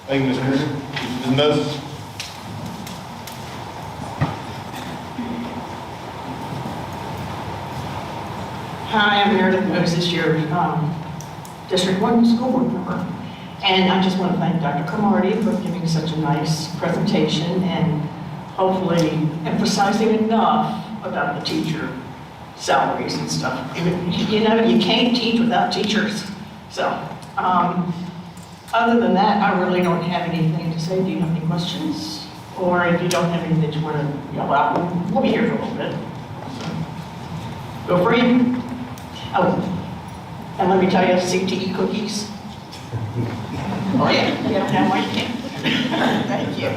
Thank you, Mr. Henry. Ms. Moses. Hi, I'm Meredith Moses, your District 1 school board member. And I just want to thank Dr. Cromartie for giving such a nice presentation and hopefully emphasizing enough about the teacher salaries and stuff. You know, you can't teach without teachers. So, other than that, I really don't have anything to say. Do you have any questions? Or if you don't have anything that you want to yell out, we'll be here for a little bit. So, feel free. Oh, and let me tell you, CTE cookies. Oh, yeah, you don't have one, you can't. Thank you.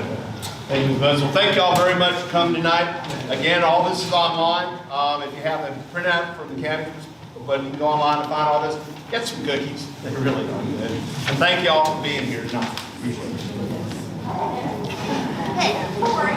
Thank you, Ms. Bowles. Well, thank y'all very much for coming tonight. Again, all this is online. If you have a printout from the campus, but you can go online and find all this. Get some cookies. They really are good. And thank y'all for being here tonight. Appreciate it. Hey, don't worry.